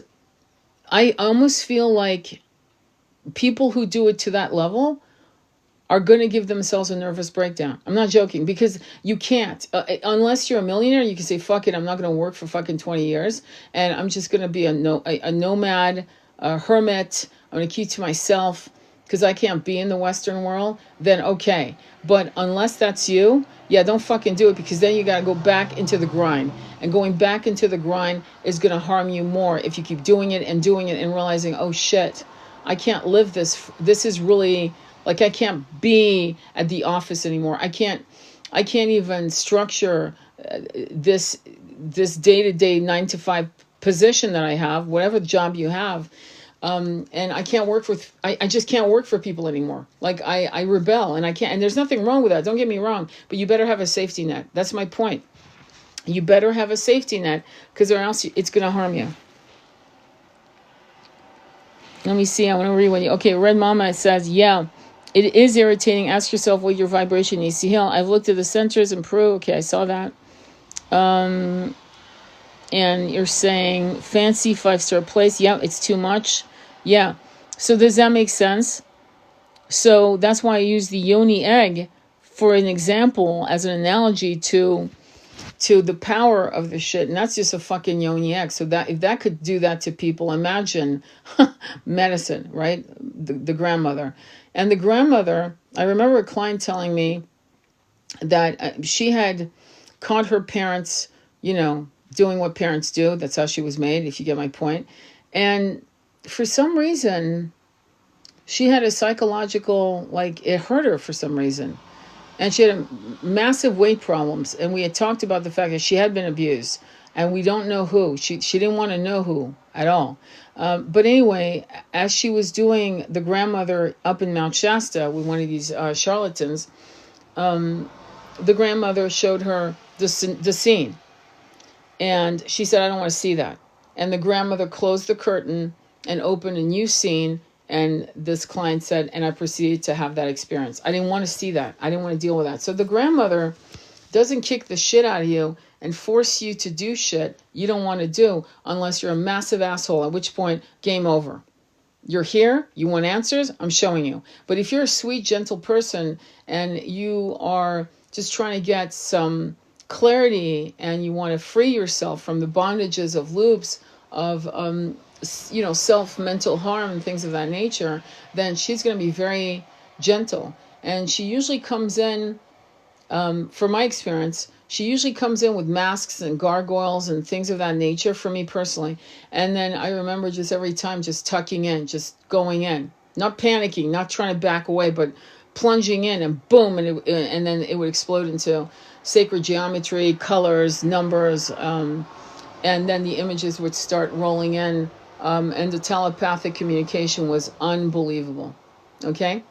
I almost feel like people who do it to that level are going to give themselves a nervous breakdown. I'm not joking, because you can't. Unless you're a millionaire, you can say, fuck it, I'm not going to work for fucking 20 years, and I'm just going to be a nomad, a hermit. I'm going to keep to myself because I can't be in the Western world, then okay. But unless that's you, yeah, don't fucking do it, because then you got to go back into the grind. And going back into the grind is going to harm you more if you keep doing it and realizing, oh shit, I can't live this. This is really, like, I can't be at the office anymore. I can't even structure this day-to-day 9 to 5 position that I have, whatever job you have. And I can't work with, I just can't work for people anymore. Like I rebel, and I can't, and there's nothing wrong with that. Don't get me wrong, but you better have a safety net. That's my point. You better have a safety net, because or else it's going to harm you. Let me see. I want to read what you, okay. Red Mama says, yeah, it is irritating. Ask yourself what your vibration needs to heal. I've looked at the centers in Peru. Okay. I saw that. And you're saying fancy 5-star place. Yeah, it's too much. Yeah. So does that make sense? So that's why I use the yoni egg for an example, as an analogy to the power of the shit. And that's just a fucking yoni egg. So that if that could do that to people, imagine medicine, right? The grandmother. And the grandmother, I remember a client telling me that she had caught her parents, doing what parents do. That's how she was made, if you get my point. And for some reason, she had a psychological, like, it hurt her for some reason. And she had massive weight problems. And we had talked about the fact that she had been abused. And we don't know who. She didn't want to know who at all. But anyway, as she was doing the grandmother up in Mount Shasta with one of these charlatans, the grandmother showed her the scene. And she said, I don't want to see that. And the grandmother closed the curtain and opened a new scene. And this client said, and I proceeded to have that experience. I didn't want to see that. I didn't want to deal with that. So the grandmother doesn't kick the shit out of you and force you to do shit you don't want to do unless you're a massive asshole, at which point, game over. You're here, you want answers, I'm showing you. But if you're a sweet, gentle person and you are just trying to get some clarity and you want to free yourself from the bondages of loops of self-mental harm and things of that nature, then she's going to be very gentle. And she usually comes in, from my experience, she usually comes in with masks and gargoyles and things of that nature, for me personally. And then I remember just every time just tucking in, just going in, not panicking, not trying to back away, but plunging in, and boom, and then it would explode into sacred geometry, colors, numbers, and then the images would start rolling in. And the telepathic communication was unbelievable. Okay?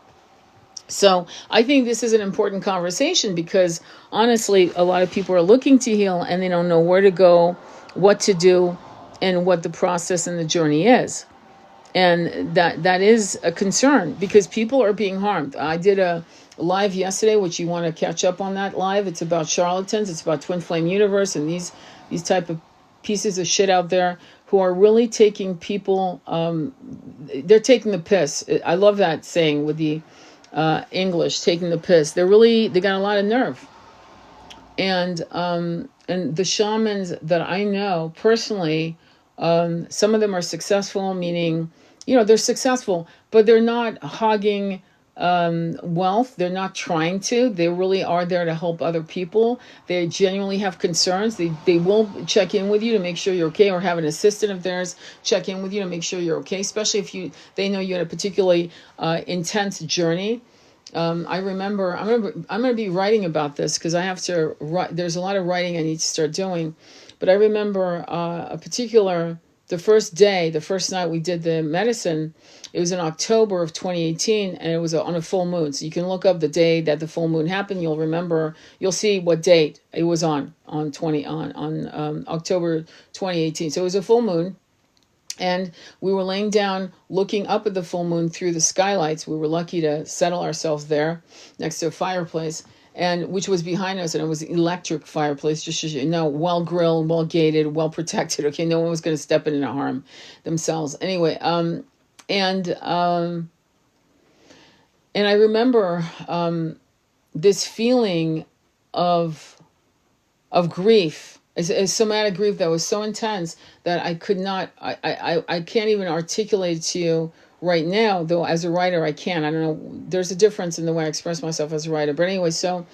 So I think this is an important conversation, because honestly, a lot of people are looking to heal and they don't know where to go, what to do, and what the process and the journey is. And that is a concern, because people are being harmed. I did a live yesterday, which you want to catch up on that live. It's about charlatans. It's about Twin Flame Universe and these type of pieces of shit out there who are really taking people, they're taking the piss. I love that saying with the English, taking the piss. They got a lot of nerve. And the shamans that I know personally, some of them are successful, meaning, they're successful, but they're not hogging wealth. They're not trying to. They really are there to help other people. They genuinely have concerns. They will check in with you to make sure you're okay, or have an assistant of theirs check in with you to make sure you're okay, especially if they know you had a particularly intense journey. I remember I'm gonna be writing about this because I have to write. There's a lot of writing I need to start doing, but I remember a particular the first day, the first night we did the medicine. It was in October of 2018, and it was on a full moon. So you can look up the day that the full moon happened. You'll remember. You'll see what date it was on 20 on October 2018. So it was a full moon. And we were laying down looking up at the full moon through the skylights. We were lucky to settle ourselves there next to a fireplace, and which was behind us, and it was an electric fireplace, just as you know, well grilled, well gated, well protected. Okay, no one was going to step in and harm themselves. Anyway, and I remember this feeling of grief, a somatic grief that was so intense that I could not, I can't even articulate it to you right now, though as a writer I can. I don't know, there's a difference in the way I express myself as a writer. But anyway, so,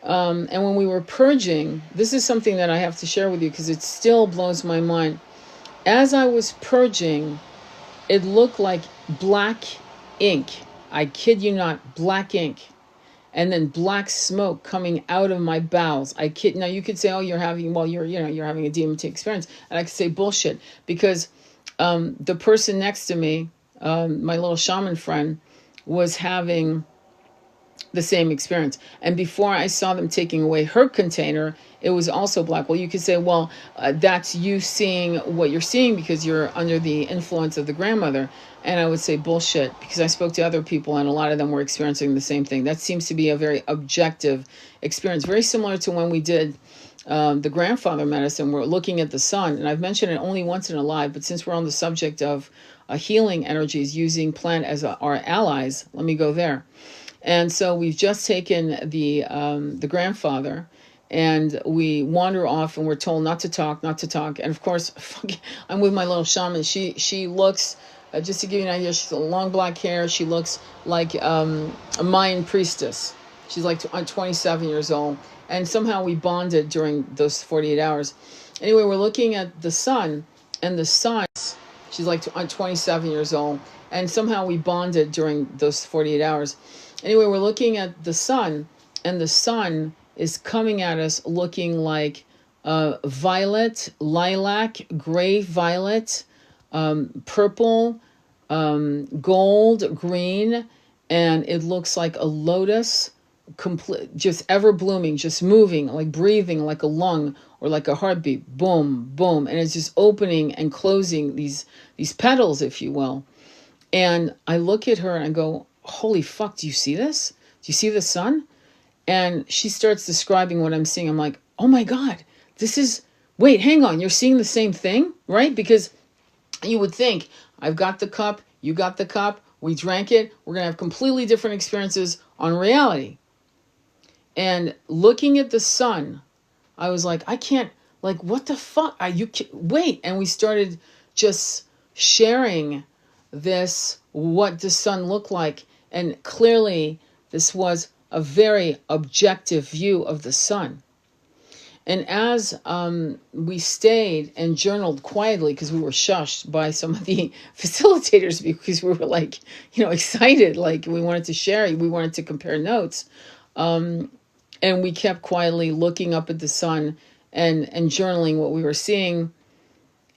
and when we were purging, this is something that I have to share with you because it still blows my mind. As I was purging, it looked like black ink. I kid you not, black ink. And then black smoke coming out of my bowels. I kid. Now you could say, "Oh, you're having a DMT experience," and I could say bullshit because the person next to me, my little shaman friend, was having the same experience. And before I saw them taking away her container, it was also black. Well, you could say, well, that's you seeing what you're seeing because you're under the influence of the grandmother. And I would say bullshit because I spoke to other people and a lot of them were experiencing the same thing. That seems to be a very objective experience, very similar to when we did the grandfather medicine. We're looking at the sun, and I've mentioned it only once in a live, but since we're on the subject of healing energies using plant as our allies, let me go there. And so we've just taken the grandfather, and we wander off, and we're told not to talk. And of course, I'm with my little shaman. She looks, just to give you an idea, she's got long black hair. She looks like a Mayan priestess. She's like 27 years old, and somehow we bonded during those 48 hours. Anyway, we're looking at the sun, and the sun. She's like 27 years old, and somehow we bonded during those 48 hours. Anyway, we're looking at the sun, and the sun is coming at us looking like violet, lilac, gray violet, purple, gold, green, and it looks like a lotus, complete, just ever blooming, just moving, like breathing, like a lung or like a heartbeat. Boom, boom, and it's just opening and closing these petals, if you will. And I look at her and I go, holy fuck, do you see this? Do you see the sun? And she starts describing what I'm seeing. I'm like, oh my God, wait, hang on, you're seeing the same thing, right? Because you would think, I've got the cup, you got the cup, we drank it, we're going to have completely different experiences on reality. And looking at the sun, I was like, I can't, like, what the fuck? Wait. And we started just sharing this, what the sun looked like. And clearly, this was a very objective view of the sun. And as we stayed and journaled quietly, because we were shushed by some of the facilitators, because we were like, excited, like we wanted to share, we wanted to compare notes. And we kept quietly looking up at the sun and journaling what we were seeing.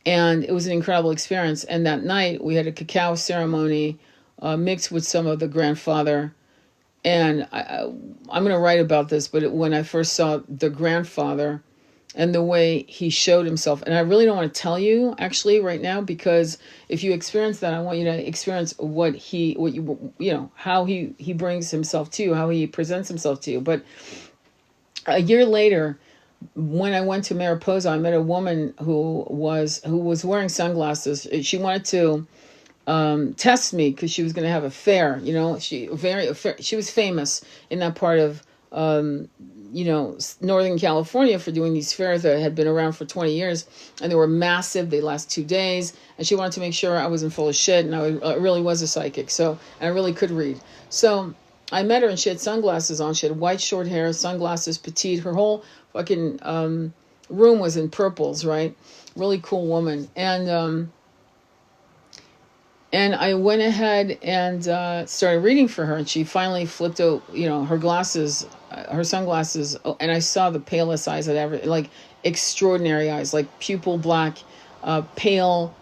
And it was an incredible experience. And that night we had a cacao ceremony mixed with some of the grandfather. And I'm going to write about this, but when I first saw the grandfather and the way he showed himself, and I really don't want to tell you actually right now, because if you experience that, I want you to experience how he brings himself to you, how he presents himself to you. But a year later, when I went to Mariposa, I met a woman who was wearing sunglasses. She wanted to test me because she was going to have a fair. She was famous in that part of Northern California for doing these fairs that had been around for 20 years, and they were massive. They last 2 days, and she wanted to make sure I wasn't full of shit and I really was a psychic. So, and I really could read. So I met her, and she had sunglasses on. She had white short hair, sunglasses, petite. Her whole fucking room was in purples, right? Really cool woman. And And I went ahead and started reading for her, and she finally flipped out, her glasses, her sunglasses, and I saw the palest eyes I'd ever, like extraordinary eyes, like pupil black, pale.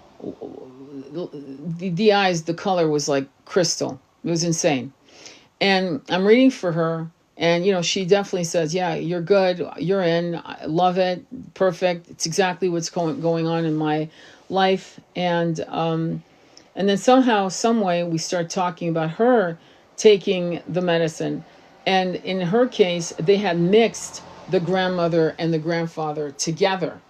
The eyes, the color was like crystal. It was insane. And I'm reading for her, and she definitely says, "Yeah, you're good. You're in. I love it. Perfect. It's exactly what's going on in my life." And then somehow, some way, we start talking about her taking the medicine. And in her case, they had mixed the grandmother and the grandfather together,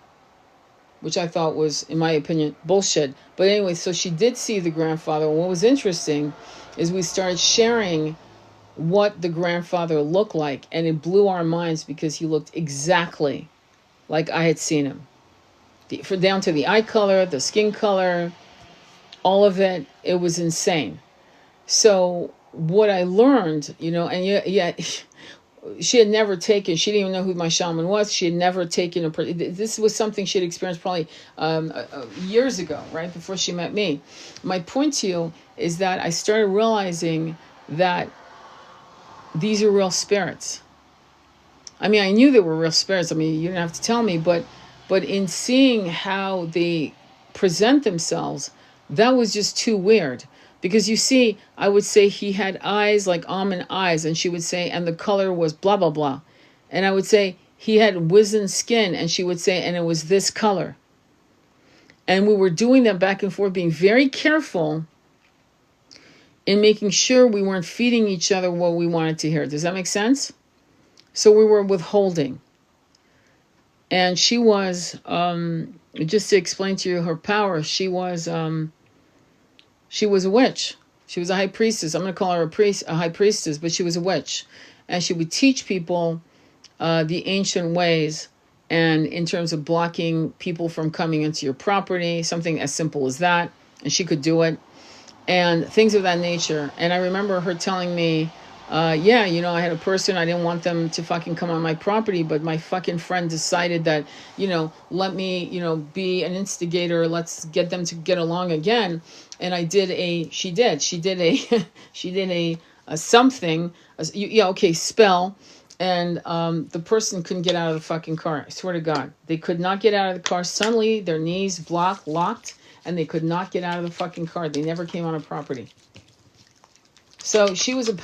which I thought was, in my opinion, bullshit. But anyway, so she did see the grandfather. And what was interesting is we started sharing what the grandfather looked like. And it blew our minds because he looked exactly like I had seen him. Down to the eye color, the skin color, all of it. It was insane. So what I learned, and she had never taken, she didn't even know who my shaman was. She had never taken this was something she had experienced probably years ago, right before she met me. My point to you is that I started realizing that these are real spirits. I mean, I knew they were real spirits. I mean, you didn't have to tell me, but in seeing how they present themselves, that was just too weird. Because you see, I would say he had eyes like almond eyes, and she would say, and the color was blah, blah, blah. And I would say, he had wizened skin, and she would say, and it was this color. And we were doing that back and forth, being very careful in making sure we weren't feeding each other what we wanted to hear. Does that make sense? So we were withholding. And she was, just to explain to you her power, she was a witch. She was a high priestess. I'm going to call her a high priestess, but she was a witch. And she would teach people the ancient ways, and in terms of blocking people from coming into your property, something as simple as that. And she could do it. And things of that nature. And I remember her telling me, I had a person, I didn't want them to fucking come on my property, but my fucking friend decided that, let me, be an instigator. Let's get them to get along again. And she did a something, spell. And the person couldn't get out of the fucking car. I swear to God, they could not get out of the car. Suddenly their knees locked, and they could not get out of the fucking car. They never came on a property. So she was a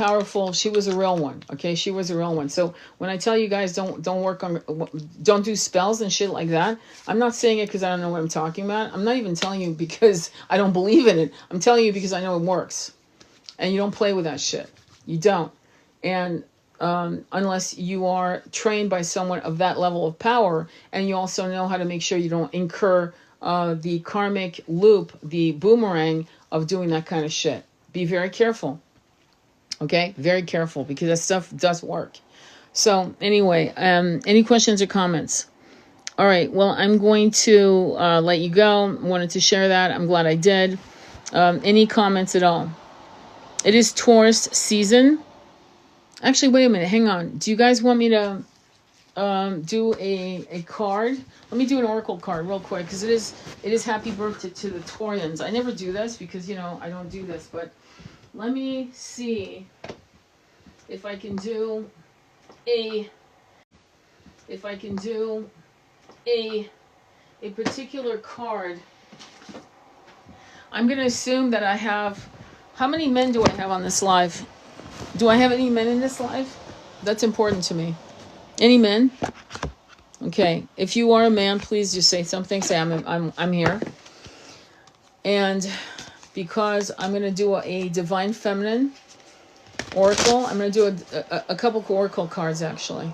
real one. Okay, she was a real one. So when I tell you guys don't do spells and shit like that, I'm not saying it because I don't know what I'm talking about. I'm not even telling you because I don't believe in it. I'm telling you because I know it works. And you don't play with that shit. You don't. And unless you are trained by someone of that level of power, and you also know how to make sure you don't incur the karmic loop, the boomerang of doing that kind of shit. Be very careful. Okay, very careful, because that stuff does work. So anyway, any questions or comments? All right, well, I'm going to let you go. Wanted to share that. I'm glad I did. Any comments at all? It is Taurus season. Actually, wait a minute. Hang on. Do you guys want me to do a card? Let me do an oracle card real quick, because it is happy birthday to the Taurians. I never do this because, I don't do this, but let me see if I can do a particular card. I'm going to assume that I have, how many men do I have on this live? Do I have any men in this live? That's important to me. Any men? Okay. If you are a man, please just say something. Say I'm here. And because I'm going to do a divine feminine oracle, I'm going to do a couple oracle cards actually.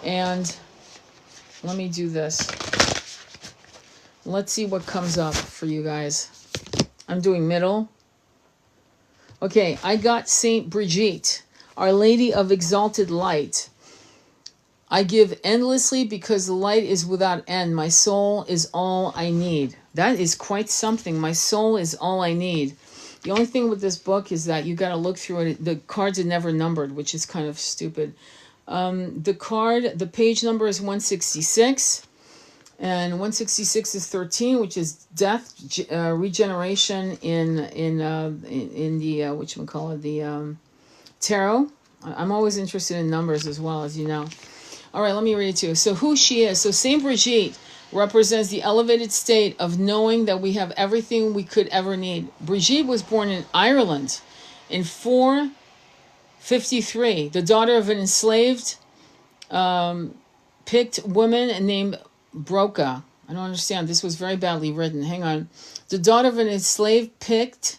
And let me do this. Let's see what comes up for you guys. I'm doing middle. Okay, I got Saint Brigitte, Our Lady of Exalted Light. I give endlessly because the light is without end. My soul is all I need. That is quite something. My soul is all I need. The only thing with this book is that you got to look through it. The cards are never numbered, which is kind of stupid. The page number is 166. And 166 is 13, which is death, regeneration in the whatchamacallit, the tarot. I'm always interested in numbers as well, as you know. All right, let me read it to you. So who she is. So Saint Brigitte represents the elevated state of knowing that we have everything we could ever need. Brigitte was born in Ireland in 453, the daughter of an enslaved Pict woman named Broca. I don't understand. This was very badly written. Hang on. The daughter of an enslaved Pict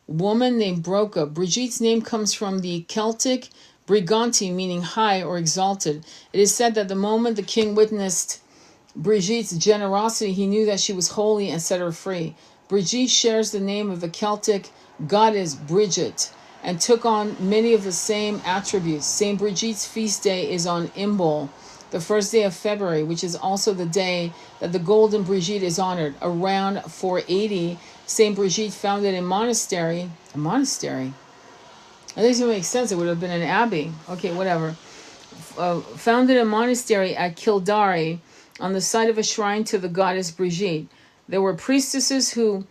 woman named Broca. Brigitte's name comes from the Celtic Briganti, meaning high or exalted. It is said that the moment the king witnessed Brigitte's generosity, he knew that she was holy and set her free. Brigitte shares the name of the Celtic goddess Bridget and took on many of the same attributes. Saint Brigitte's feast day is on Imbolc, the first day of February, which is also the day that the Golden Brigitte is honored. Around 480, Saint Brigitte founded a monastery. A monastery? That doesn't make sense. It would have been an abbey. Okay, whatever. Founded a monastery at Kildare on the site of a shrine to the goddess Brigitte. There were priestesses who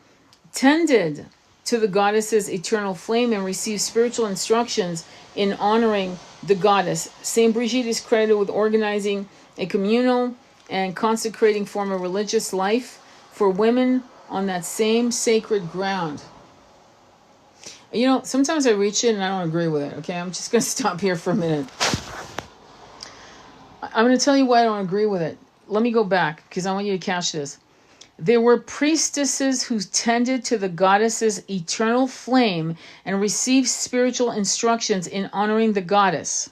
tended to the goddess's eternal flame and received spiritual instructions in honoring the goddess. Saint Brigitte is credited with organizing a communal and consecrating form of religious life for women on that same sacred ground. You know, sometimes I reach it and I don't agree with it, okay? I'm just going to stop here for a minute. I'm going to tell you why I don't agree with it. Let me go back, because I want you to catch this. There were priestesses who tended to the goddess's eternal flame and received spiritual instructions in honoring the goddess.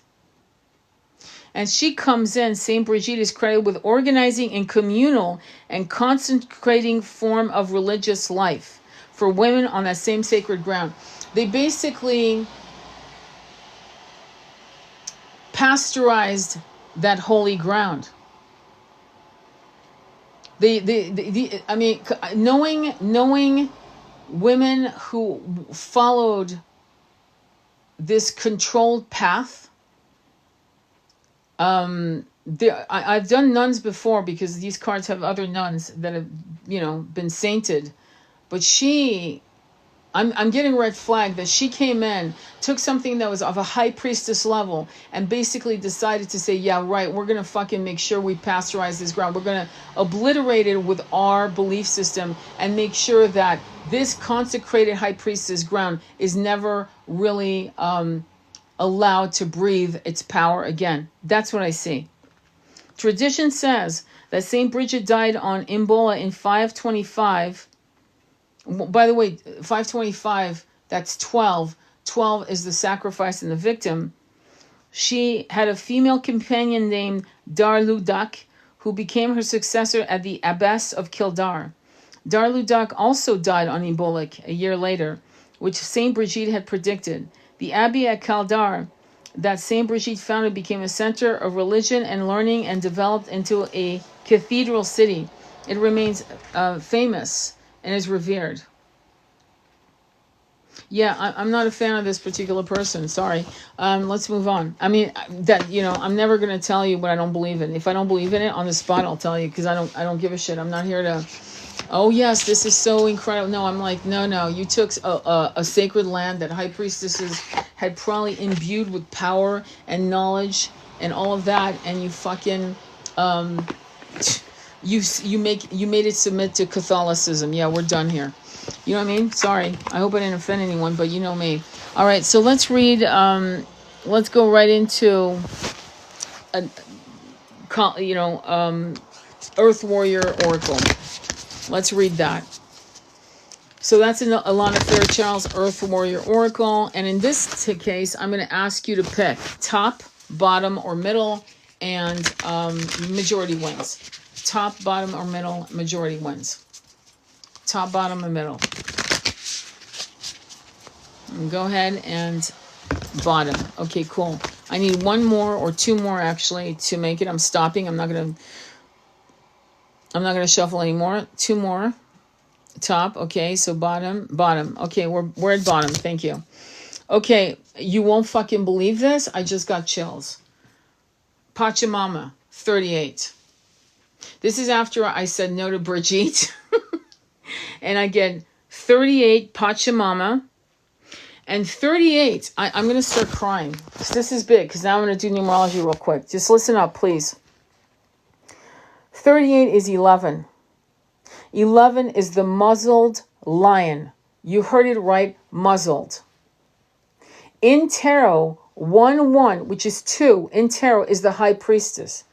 And she comes in, Saint Brigitte is credited with organizing a communal and consecrating form of religious life for women on that same sacred ground. They basically pasteurized that holy ground. I mean, knowing women who followed this controlled path. I've done nuns before, because these cards have other nuns that have, been sainted, but I'm getting red flag that she came in, took something that was of a high priestess level, and basically decided to say, yeah, right, we're going to fucking make sure we pasteurize this ground. We're going to obliterate it with our belief system and make sure that this consecrated high priestess ground is never really allowed to breathe its power again. That's what I see. Tradition says that Saint Bridget died on Imbolc in 525. By the way, 525, that's 12. 12 is the sacrifice and the victim. She had a female companion named Darludac, who became her successor as the abbess of Kildare. Darludac also died on Imbolc a year later, which Saint Brigitte had predicted. The abbey at Kildare that Saint Brigitte founded became a center of religion and learning and developed into a cathedral city. It remains famous and is revered. Yeah, I'm not a fan of this particular person. Sorry. Let's move on. I mean, I'm never going to tell you what I don't believe in. If I don't believe in it on the spot, I'll tell you, because I don't give a shit. I'm not here to, oh yes, this is so incredible. No, I'm like, no. You took a sacred land that high priestesses had probably imbued with power and knowledge and all of that, and you fucking you made it submit to Catholicism. Yeah, we're done here. You know what I mean? Sorry. I hope I didn't offend anyone, but you know me. All right, so let's read. Let's go right into Earth Warrior Oracle. Let's read that. So that's Alana Fairchild's Earth Warrior Oracle, and in this case, I'm going to ask you to pick top, bottom, or middle, and majority wins. Top, bottom, or middle, majority wins. Top, bottom, or middle. And go ahead and bottom. Okay, cool. I need one more or two more actually to make it. I'm stopping. I'm not gonna shuffle anymore. Two more. Top. Okay, so bottom. Okay, we're at bottom. Thank you. Okay, you won't fucking believe this. I just got chills. Pachamama, 38. This is after I said no to Brigitte. And I get 38 Pachamama. And 38, I'm going to start crying. This is big because now I'm going to do numerology real quick. Just listen up, please. 38 is 11. 11 is the muzzled lion. You heard it right, muzzled. In tarot, 1-1, which is 2, in tarot is the high priestess.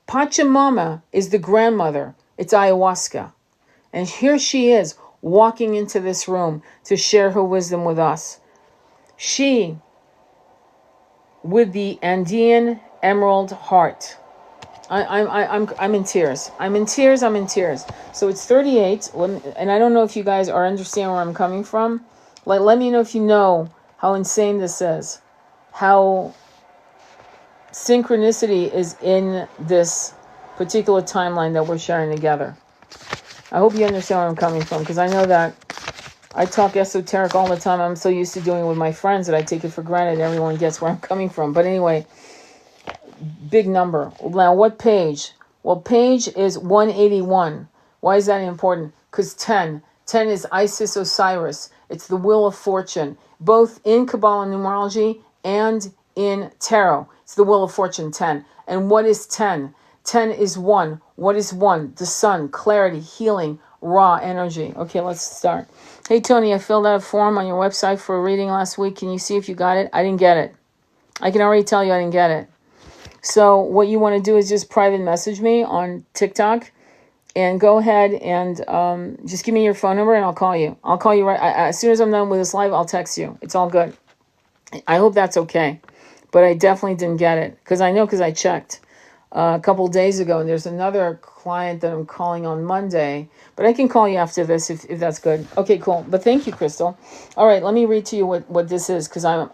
Pachamama is the grandmother. It's ayahuasca. And here she is walking into this room to share her wisdom with us. She, with the Andean emerald heart. I'm in tears. I'm in tears. So it's 38. And I don't know if you guys are understanding where I'm coming from. Like, let me know if you know how insane this is. How synchronicity is in this particular timeline that we're sharing together. I hope you understand where I'm coming from, because I know that I talk esoteric all the time. I'm so used to doing it with my friends that I take it for granted everyone gets where I'm coming from. But anyway, big number. Now, what page? Well, page is 181. Why is that important? Because 10 is Isis Osiris. It's the wheel of fortune, both in Kabbalah numerology and in tarot. It's the wheel of fortune, 10. And what is 10? 10 is 1. What is 1? The sun, clarity, healing, raw energy. Okay, let's start. Hey, Tony, I filled out a form on your website for a reading last week. Can you see if you got it? I didn't get it. I can already tell you I didn't get it. So what you want to do is just private message me on TikTok and go ahead and just give me your phone number and I'll call you. I'll call you as soon as I'm done with this live, I'll text you. It's all good. I hope that's okay. But I definitely didn't get it because I checked a couple of days ago, and there's another client that I'm calling on Monday, but I can call you after this if that's good. Okay, cool. But thank you, Crystal. All right, let me read to you what this is, because I'm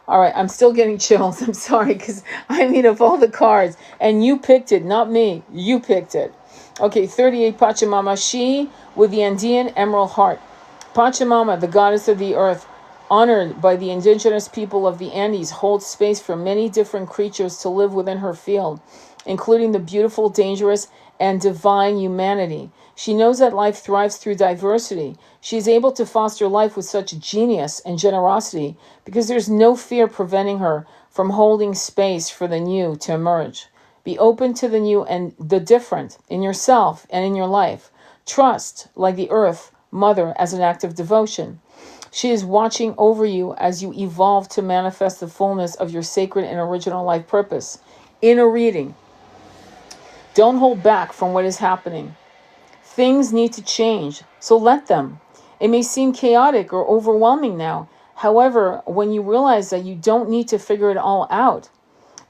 all right, I'm still getting chills. I'm sorry, because I mean, of all the cards, and you picked it, not me. You picked it. Okay, 38 Pachamama, she with the Andean emerald heart. Pachamama, the goddess of the earth, honored by the indigenous people of the Andes, holds space for many different creatures to live within her field, including the beautiful, dangerous, and divine humanity. She knows that life thrives through diversity. She is able to foster life with such genius and generosity because there's no fear preventing her from holding space for the new to emerge. Be open to the new and the different in yourself and in your life. Trust, like the earth mother, as an act of devotion. She is watching over you as you evolve to manifest the fullness of your sacred and original life purpose. In a reading, don't hold back from what is happening. Things need to change, so let them. It may seem chaotic or overwhelming now. However, when you realize that you don't need to figure it all out,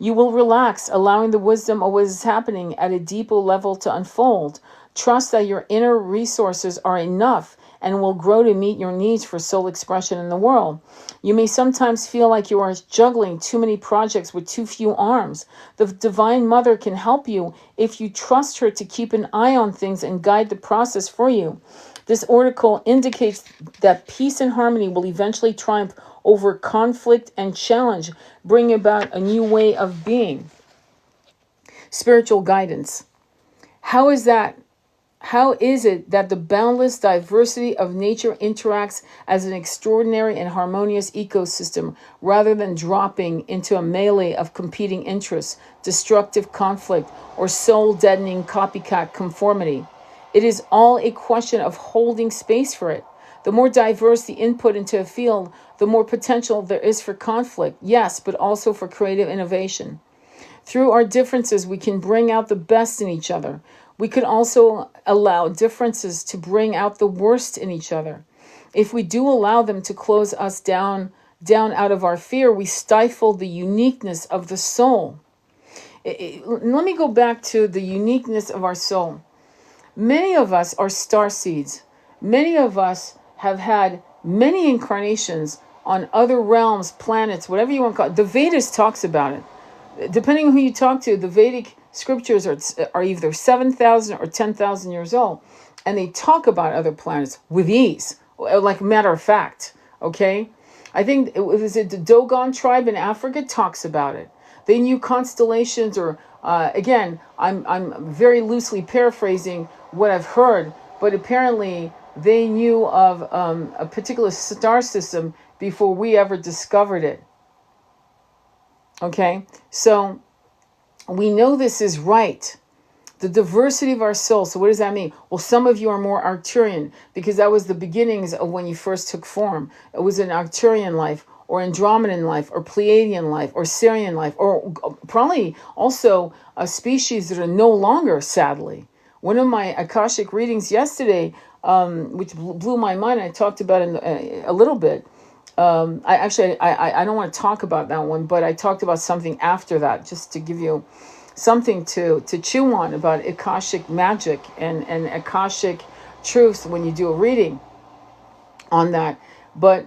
you will relax, allowing the wisdom of what is happening at a deeper level to unfold. Trust that your inner resources are enough and will grow to meet your needs for soul expression in the world. You may sometimes feel like you are juggling too many projects with too few arms. The Divine Mother can help you if you trust her to keep an eye on things and guide the process for you. This oracle indicates that peace and harmony will eventually triumph over conflict and challenge, bring about a new way of being. Spiritual guidance. How is it that the boundless diversity of nature interacts as an extraordinary and harmonious ecosystem rather than dropping into a melee of competing interests, destructive conflict, or soul-deadening copycat conformity? It is all a question of holding space for it. The more diverse the input into a field, the more potential there is for conflict, yes, but also for creative innovation. Through our differences, we can bring out the best in each other. We could also allow differences to bring out the worst in each other. If we do allow them to close us down out of our fear, we stifle the uniqueness of the soul. Let me go back to the uniqueness of our soul. Many of us are star seeds. Many of us have had many incarnations on other realms, planets, whatever you want to call it. The Vedas talks about it. Depending on who you talk to, the Vedic scriptures are either 7,000 or 10,000 years old. And they talk about other planets with ease, like a matter of fact, okay? I think the Dogon tribe in Africa talks about it. They knew constellations or Again, I'm very loosely paraphrasing what I've heard, but apparently they knew of a particular star system before we ever discovered it. Okay, so we know this is right. The diversity of our soul. So what does that mean? Well, some of you are more Arcturian because that was the beginnings of when you first took form. It was an Arcturian life or Andromedan life or Pleiadian life or Sirian life or probably also a species that are no longer, sadly. One of my Akashic readings yesterday, which blew my mind, I talked about it a little bit. I don't want to talk about that one, but I talked about something after that just to give you something to chew on about Akashic magic and Akashic truths when you do a reading on that. But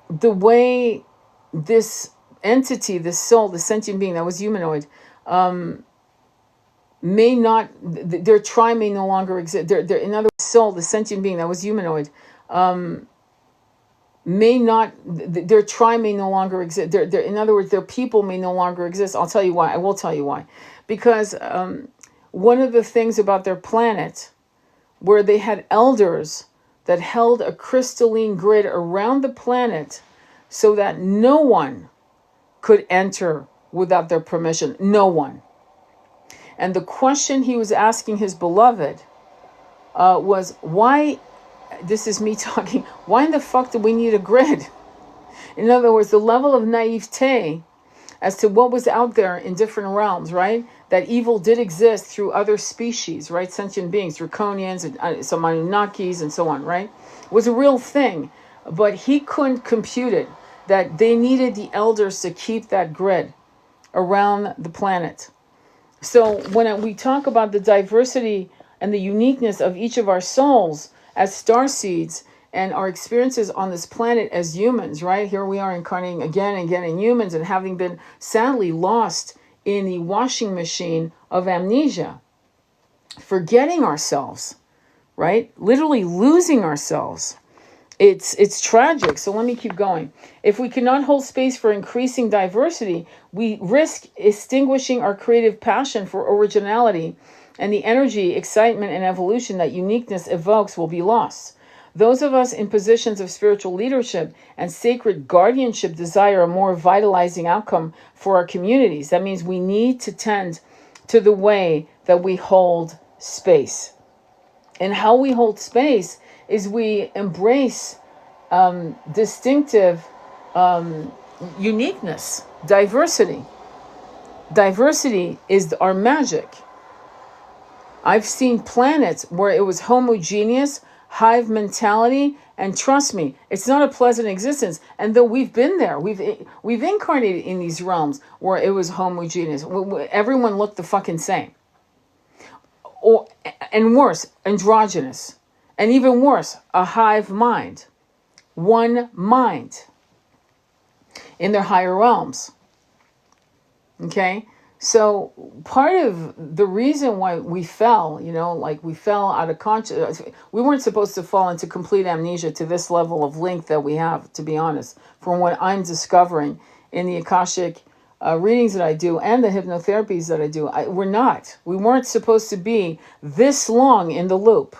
the way this entity, this soul, the sentient being that was humanoid, may not, their tri may no longer exist. In other words, soul, the sentient being that was humanoid, may not, their tri may no longer exist. In other words, their people may no longer exist. I'll tell you why. I will tell you why. Because one of the things about their planet, where they had elders that held a crystalline grid around the planet so that no one could enter without their permission. No one. And the question he was asking his beloved was, why, this is me talking, why in the fuck do we need a grid? In other words, the level of naivete as to what was out there in different realms, right? That evil did exist through other species, right? Sentient beings, draconians, and some Anunnakis and so on, right? It was a real thing. But he couldn't compute it, that they needed the elders to keep that grid around the planet. So when we talk about the diversity and the uniqueness of each of our souls as starseeds and our experiences on this planet as humans, right? Here we are incarnating again and again in humans and having been sadly lost in the washing machine of amnesia, forgetting ourselves, right? Literally losing ourselves. It's tragic. So let me keep going. If we cannot hold space for increasing diversity, we risk extinguishing our creative passion for originality, and the energy, excitement, and evolution that uniqueness evokes will be lost. Those of us in positions of spiritual leadership and sacred guardianship desire a more vitalizing outcome for our communities. That means we need to tend to the way that we hold space. And how we hold space is we embrace distinctive uniqueness, diversity. Diversity is our magic. I've seen planets where it was homogeneous, hive mentality, and trust me, it's not a pleasant existence. And though we've been there, we've incarnated in these realms where it was homogeneous. Everyone looked the fucking same. And worse, androgynous. And even worse, a hive mind. One mind in their higher realms. Okay? So part of the reason why we fell, like we fell out of conscious, we weren't supposed to fall into complete amnesia to this level of link that we have, to be honest, from what I'm discovering in the Akashic readings that I do and the hypnotherapies that I do. We weren't supposed to be this long in the loop.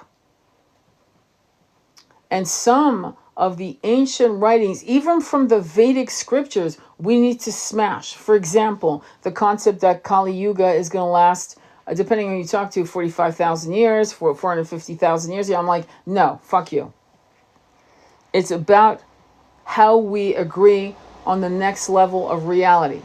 And some of the ancient writings, even from the Vedic scriptures, we need to smash. For example, the concept that Kali Yuga is going to last, depending on who you talk to, 45,000 years, 450,000 years. Yeah, I'm like, no, fuck you. It's about how we agree on the next level of reality.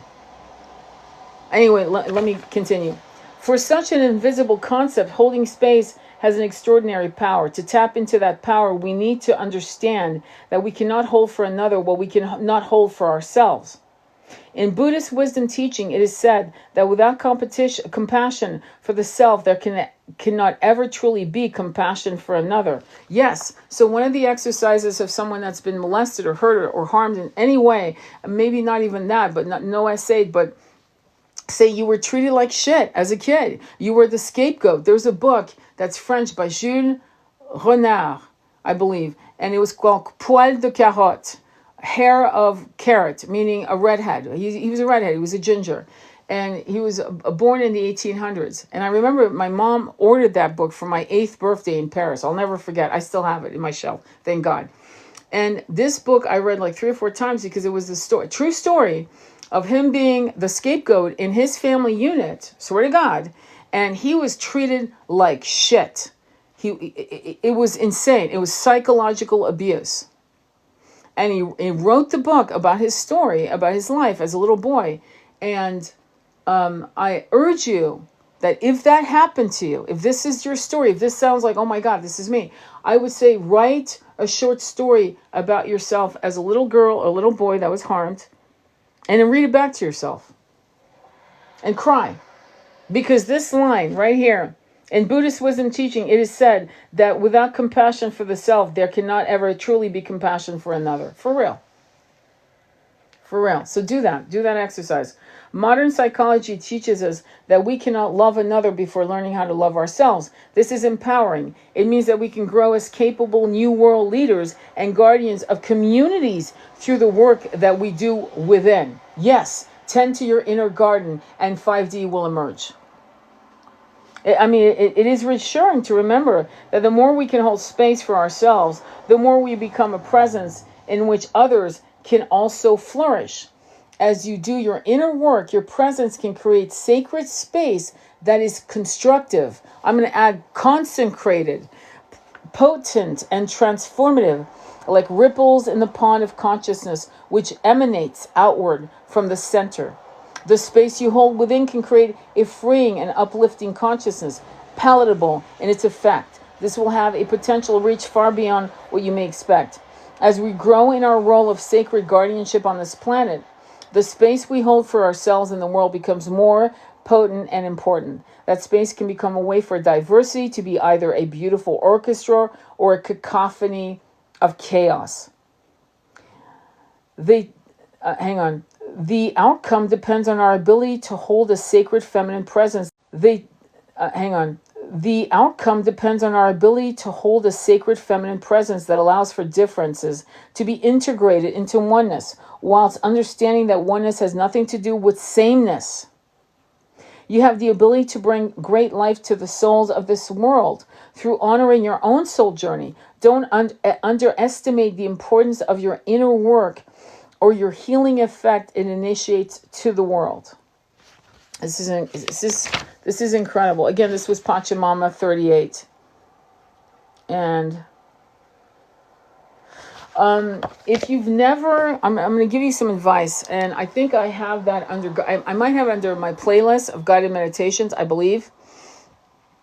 Anyway, let me continue. For such an invisible concept, holding space has an extraordinary power. To tap into that power, we need to understand that we cannot hold for another what we cannot hold for ourselves. In Buddhist wisdom teaching, it is said that without compassion for the self, there cannot ever truly be compassion for another. Yes, so one of the exercises of someone that's been molested or hurt or harmed in any way, maybe not even that, but no SA, but say you were treated like shit as a kid. You were the scapegoat. There's a book that's French by Jules Renard, I believe. And it was called Poil de Carotte, hair of carrot, meaning a redhead. He was a redhead. He was a ginger. And he was born in the 1800s. And I remember my mom ordered that book for my 8th birthday in Paris. I'll never forget. I still have it in my shelf. Thank God. And this book I read like 3 or 4 times because it was the story, true story of him being the scapegoat in his family unit, swear to God. And he was treated like shit. It was insane. It was psychological abuse. And he wrote the book about his story, about his life as a little boy. And I urge you that if that happened to you, if this is your story, if this sounds like, oh my God, this is me, I would say write a short story about yourself as a little girl or a little boy that was harmed, and then read it back to yourself and cry. Because this line right here, in Buddhist wisdom teaching, it is said that without compassion for the self, there cannot ever truly be compassion for another. For real. For real. So do that. Do that exercise. Modern psychology teaches us that we cannot love another before learning how to love ourselves. This is empowering. It means that we can grow as capable new world leaders and guardians of communities through the work that we do within. Yes, tend to your inner garden and 5D will emerge. It is reassuring to remember that the more we can hold space for ourselves, the more we become a presence in which others can also flourish. As you do your inner work, your presence can create sacred space that is constructive. I'm going to add consecrated, potent, and transformative, like ripples in the pond of consciousness, which emanates outward from the center. The space you hold within can create a freeing and uplifting consciousness, palatable in its effect. This will have a potential reach far beyond what you may expect. As we grow in our role of sacred guardianship on this planet, the space we hold for ourselves in the world becomes more potent and important. That space can become a way for diversity to be either a beautiful orchestra or a cacophony of chaos. The outcome depends on our ability to hold a sacred feminine presence. The outcome depends on our ability to hold a sacred feminine presence that allows for differences to be integrated into oneness, whilst understanding that oneness has nothing to do with sameness. You have the ability to bring great life to the souls of this world through honoring your own soul journey. Don't underestimate the importance of your inner work or your healing effect it initiates to the world. This is incredible. Again, this was Pachamama 38. And if you've never, I'm going to give you some advice. And I think I have that I might have it under my playlist of guided meditations, I believe.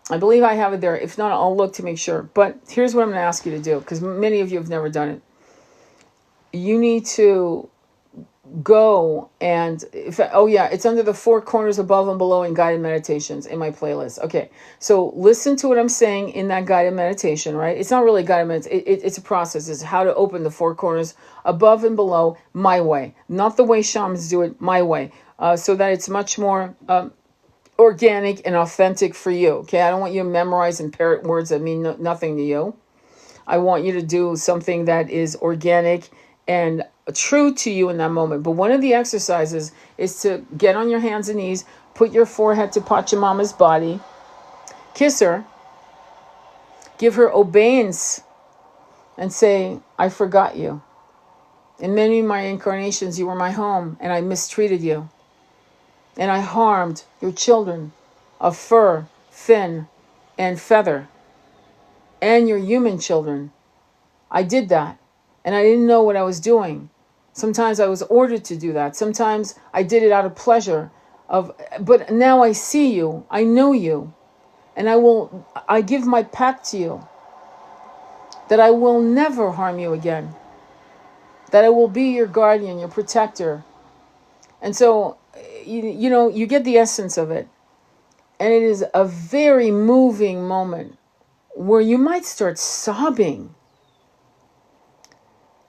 I have it there. If not, I'll look to make sure. But here's what I'm going to ask you to do, because many of you have never done it. You need to go and it's under the 4 corners above and below in guided meditations in my playlist. Okay, so listen to what I'm saying in that guided meditation, right? It's not really guided meditation. It's a process. It's how to open the 4 corners above and below my way, not the way shamans do it, my way, so that it's much more organic and authentic for you. Okay, I don't want you to memorize and parrot words that mean nothing to you. I want you to do something that is organic and true to you in that moment. But one of the exercises is to get on your hands and knees, put your forehead to Pachamama's body, kiss her, give her obeisance, and say, I forgot you. In many of my incarnations, you were my home, and I mistreated you. And I harmed your children of fur, fin, and feather, and your human children. I did that, and I didn't know what I was doing. Sometimes I was ordered to do that. Sometimes I did it out of pleasure. But now I see you. I know you. And I give my pact to you that I will never harm you again. That I will be your guardian, your protector. And so, you get the essence of it. And it is a very moving moment where you might start sobbing.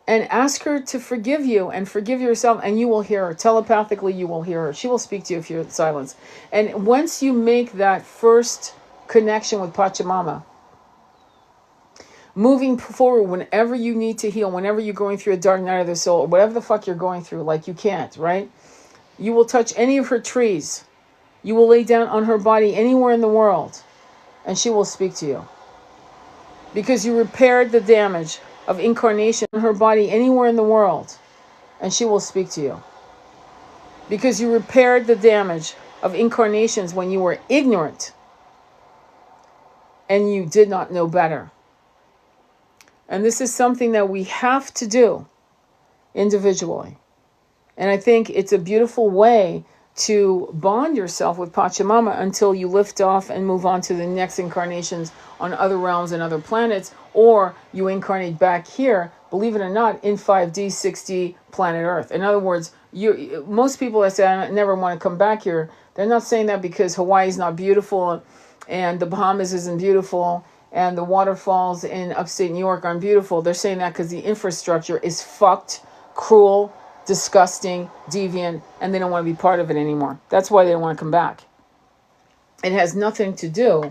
And ask her to forgive you and forgive yourself, and you will hear her. Telepathically, you will hear her. She will speak to you if you're in silence. And once you make that first connection with Pachamama, moving forward, whenever you need to heal, whenever you're going through a dark night of the soul, or whatever the fuck you're going through, like you can't, right? You will touch any of her trees. You will lay down on her body anywhere in the world, and she will speak to you. Because you repaired the damage of incarnation on her body anywhere in the world, and she will speak to you. Because you repaired the damage of incarnations when you were ignorant and you did not know better. And this is something that we have to do individually. And I think it's a beautiful way to bond yourself with Pachamama until you lift off and move on to the next incarnations on other realms and other planets, or you incarnate back here, believe it or not, in 5D, 6D planet Earth. In other words, most people that say, I never want to come back here, they're not saying that because Hawaii's not beautiful and the Bahamas isn't beautiful and the waterfalls in upstate New York aren't beautiful. They're saying that because the infrastructure is fucked, cruel, disgusting, deviant, and they don't want to be part of it anymore. That's why they don't want to come back. It has nothing to do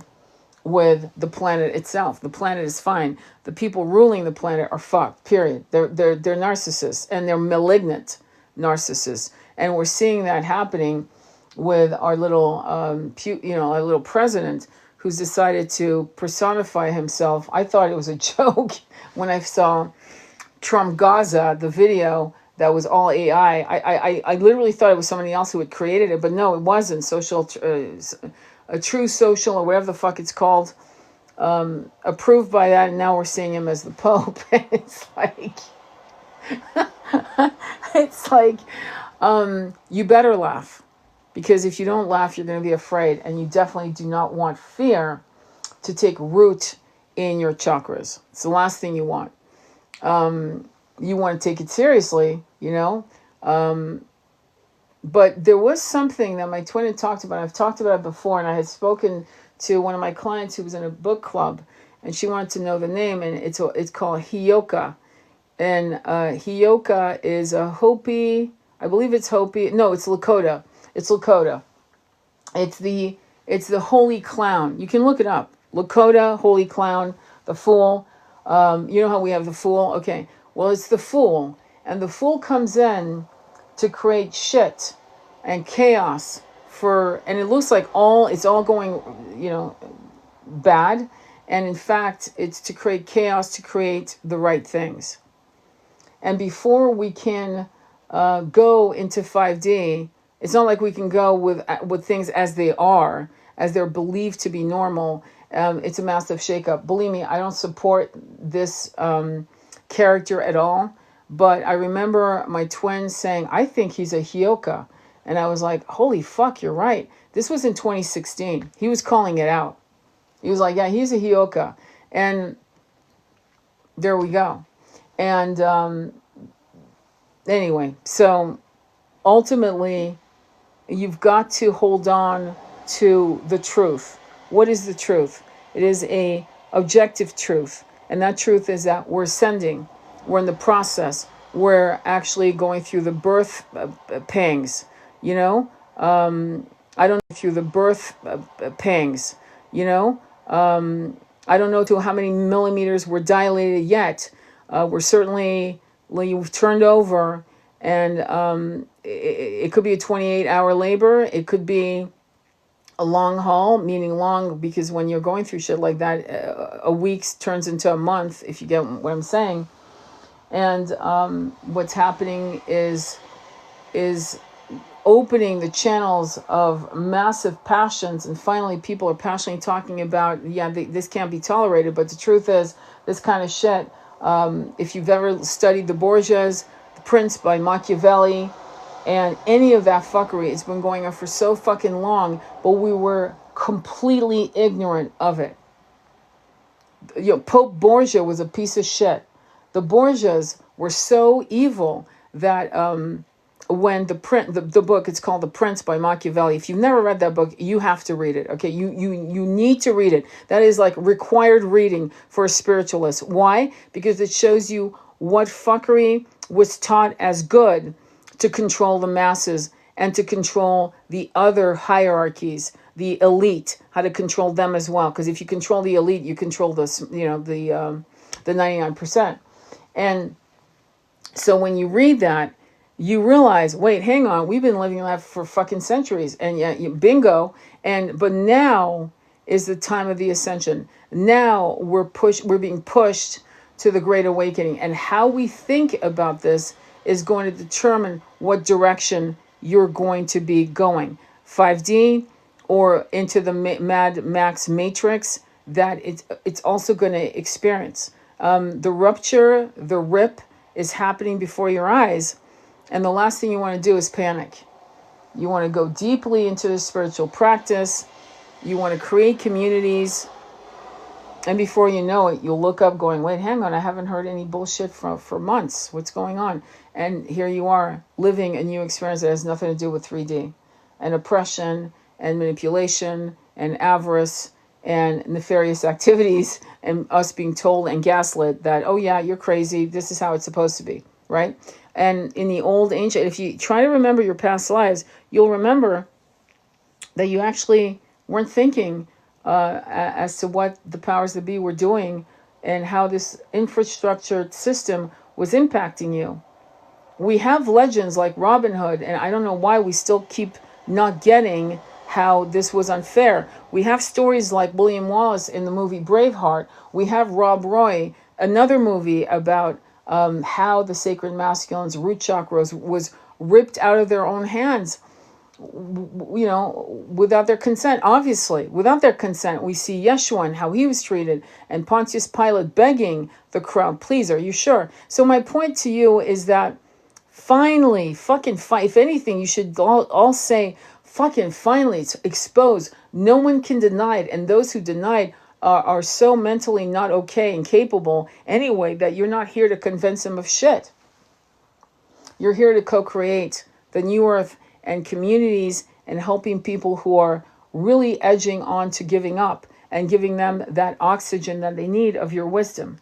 with the planet itself. The planet is fine. The people ruling the planet are fucked, period. They're narcissists, and they're malignant narcissists. And we're seeing that happening with our little, our little president who's decided to personify himself. I thought it was a joke when I saw Trump Gaza, the video that was all AI. I literally thought it was somebody else who had created it, but no, it wasn't. A true social, or whatever the fuck it's called, approved by that, and now we're seeing him as the Pope. It's like, you better laugh, because if you don't laugh, you're going to be afraid, and you definitely do not want fear to take root in your chakras. It's the last thing you want. You want to take it seriously, but there was something that my twin had talked about. I've talked about it before, and I had spoken to one of my clients who was in a book club, and she wanted to know the name, and it's called Hioka. And Hioka is a Hopi, I believe it's Hopi. No, it's Lakota. It's Lakota. It's the holy clown. You can look it up. Lakota, holy clown, the fool. You know how we have the fool? Okay. Well, it's the fool. And the fool comes in to create shit and chaos and it looks like it's all going, bad. And in fact, it's to create chaos, to create the right things. And before we can go into 5D, it's not like we can go with things as they are, as they're believed to be normal. It's a massive shakeup. Believe me, I don't support this character at all. But I remember my twin saying, I think he's a Hioka. And I was like, holy fuck, you're right. This was in 2016. He was calling it out. He was like, yeah, he's a Hioka. And there we go. And anyway, so ultimately, you've got to hold on to the truth. What is the truth? It is a objective truth. And that truth is that we're ascending. We're in the process. We're actually going through the birth pangs, I don't know through the birth pangs, I don't know to how many millimeters we're dilated yet. We're certainly, we've turned over, and it could be a 28-hour labor. It could be a long haul, meaning long because when you're going through shit like that, a week turns into a month, if you get what I'm saying. And what's happening is opening the channels of massive passions, and finally people are passionately talking about, this can't be tolerated. But the truth is, this kind of shit, if you've ever studied the Borgias, The Prince by Machiavelli, and any of that fuckery, it's been going on for so fucking long, but we were completely ignorant of it. Pope Borgia was a piece of shit. The Borgias were so evil that when the book, it's called The Prince by Machiavelli. If you've never read that book, you have to read it. Okay, you need to read it. That is like required reading for a spiritualist. Why? Because it shows you what fuckery was taught as good to control the masses and to control the other hierarchies, the elite, how to control them as well. Because if you control the elite, you control the 99%. And so when you read that, you realize, wait, hang on, we've been living life for fucking centuries, and yeah, bingo. But now is the time of the ascension. Now we're being pushed to the great awakening, and how we think about this is going to determine what direction you're going to be going. 5D or into the Mad Max Matrix, that it's also going to experience. The rupture, the rip is happening before your eyes. And the last thing you want to do is panic. You want to go deeply into the spiritual practice. You want to create communities. And before you know it, you'll look up going, wait, hang on, I haven't heard any bullshit for months. What's going on? And here you are living a new experience that has nothing to do with 3D. And oppression and manipulation and avarice and nefarious activities and us being told and gaslit that, oh yeah, you're crazy. This is how it's supposed to be, right? And in the old ancient, if you try to remember your past lives, you'll remember that you actually weren't thinking as to what the powers that be were doing and how this infrastructure system was impacting you. We have legends like Robin Hood, and I don't know why we still keep not getting how this was unfair. We have stories like William Wallace in the movie Braveheart. We have Rob Roy, another movie about how the sacred masculines, root chakras, was ripped out of their own hands, without their consent. Obviously, without their consent. We see Yeshua and how he was treated, and Pontius Pilate begging the crowd, please, are you sure? So my point to you is that finally, if anything, you should all say, fucking finally, it's exposed. No one can deny it. And those who deny it are so mentally not okay and capable anyway that you're not here to convince them of shit. You're here to co-create the new earth and communities and helping people who are really edging on to giving up and giving them that oxygen that they need of your wisdom.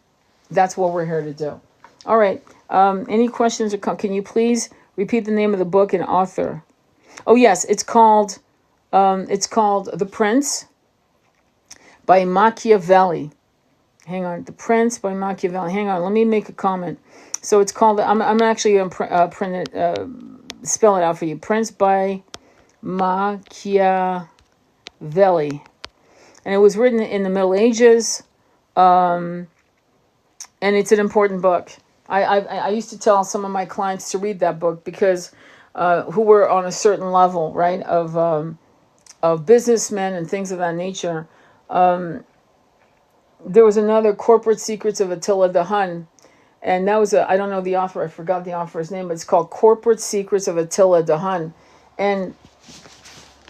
That's what we're here to do. All right. Any questions or can you please repeat the name of the book and author? Oh yes, it's called The Prince by Machiavelli. Hang on, The Prince by Machiavelli. Hang on, let me make a comment. So it's called. I'm actually going to spell it out for you. Prince by Machiavelli, and it was written in the Middle Ages, and it's an important book. I used to tell some of my clients to read that book because who were on a certain level, right, of businessmen and things of that nature. There was another, Corporate Secrets of Attila the Hun, and that was I don't know the author, I forgot the author's name, but it's called Corporate Secrets of Attila the Hun. And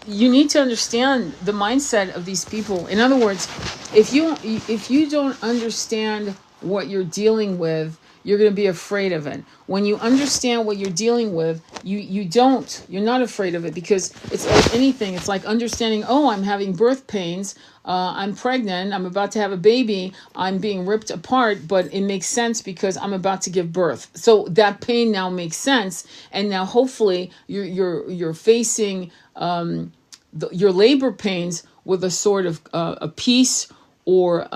you need to understand the mindset of these people. In other words, if you don't understand what you're dealing with, you're going to be afraid of it. When you understand what you're dealing with, you're not afraid of it, because it's like anything. It's like understanding, oh, I'm having birth pains, I'm pregnant, I'm about to have a baby, I'm being ripped apart, but it makes sense because I'm about to give birth. So that pain now makes sense, and now hopefully you're facing your labor pains with a sort of a peace or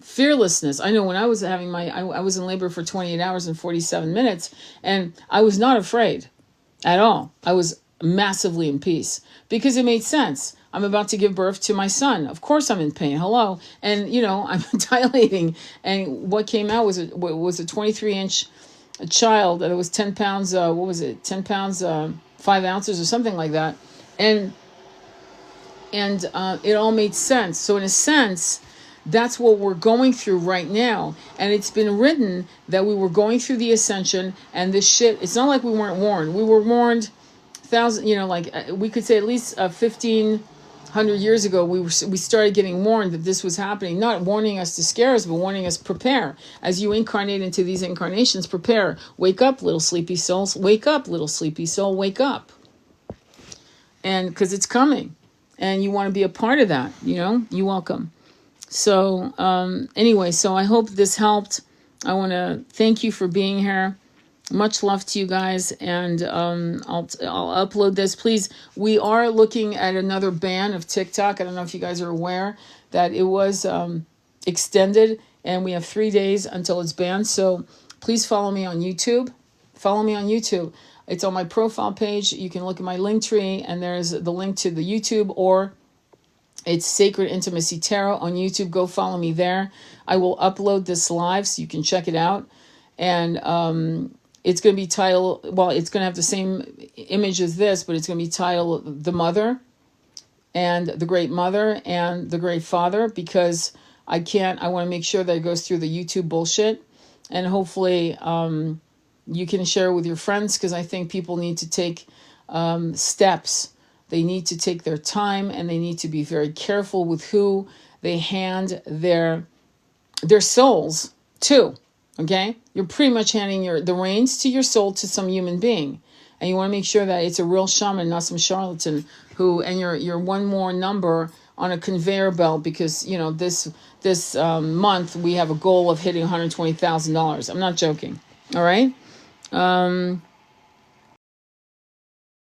fearlessness. I know when I was having I was in labor for 28 hours and 47 minutes, and I was not afraid at all. I was massively in peace because it made sense. I'm about to give birth to my son. Of course I'm in pain. Hello. And, I'm dilating. And what came out was a 23-inch child that was 10 pounds, 10 pounds, 5 ounces or something like that. And it all made sense. So in a sense, that's what we're going through right now. And it's been written that we were going through the ascension, and this shit, it's not like we weren't warned. We were warned we could say at least 1,500 years ago, we started getting warned that this was happening, not warning us to scare us, but warning us, prepare. As you incarnate into these incarnations, prepare. Wake up, little sleepy souls. Wake up, little sleepy soul. Wake up. And because it's coming. And you want to be a part of that, you're welcome. So anyway, so I hope this helped. I want to thank you for being here. Much love to you guys, and I'll upload this. Please, we are looking at another ban of TikTok. I don't know if you guys are aware that it was extended, and we have 3 days until it's banned. So please follow me on YouTube. Follow me on YouTube. It's on my profile page. You can look at my link tree, and there's the link to the YouTube, or it's Sacred Intimacy Tarot on YouTube. Go follow me there. I will upload this live so you can check it out. And it's going to be titled, well, it's going to have the same image as this, but it's going to be titled The Mother and the Great Mother and the Great Father, because I want to make sure that it goes through the YouTube bullshit. And hopefully you can share with your friends, because I think people need to take steps. They need to take their time, and they need to be very careful with who they hand their souls to. Okay? You're pretty much handing the reins to your soul to some human being. And you want to make sure that it's a real shaman, not some charlatan and you're one more number on a conveyor belt, because, you know, this month we have a goal of hitting $120,000. I'm not joking. All right?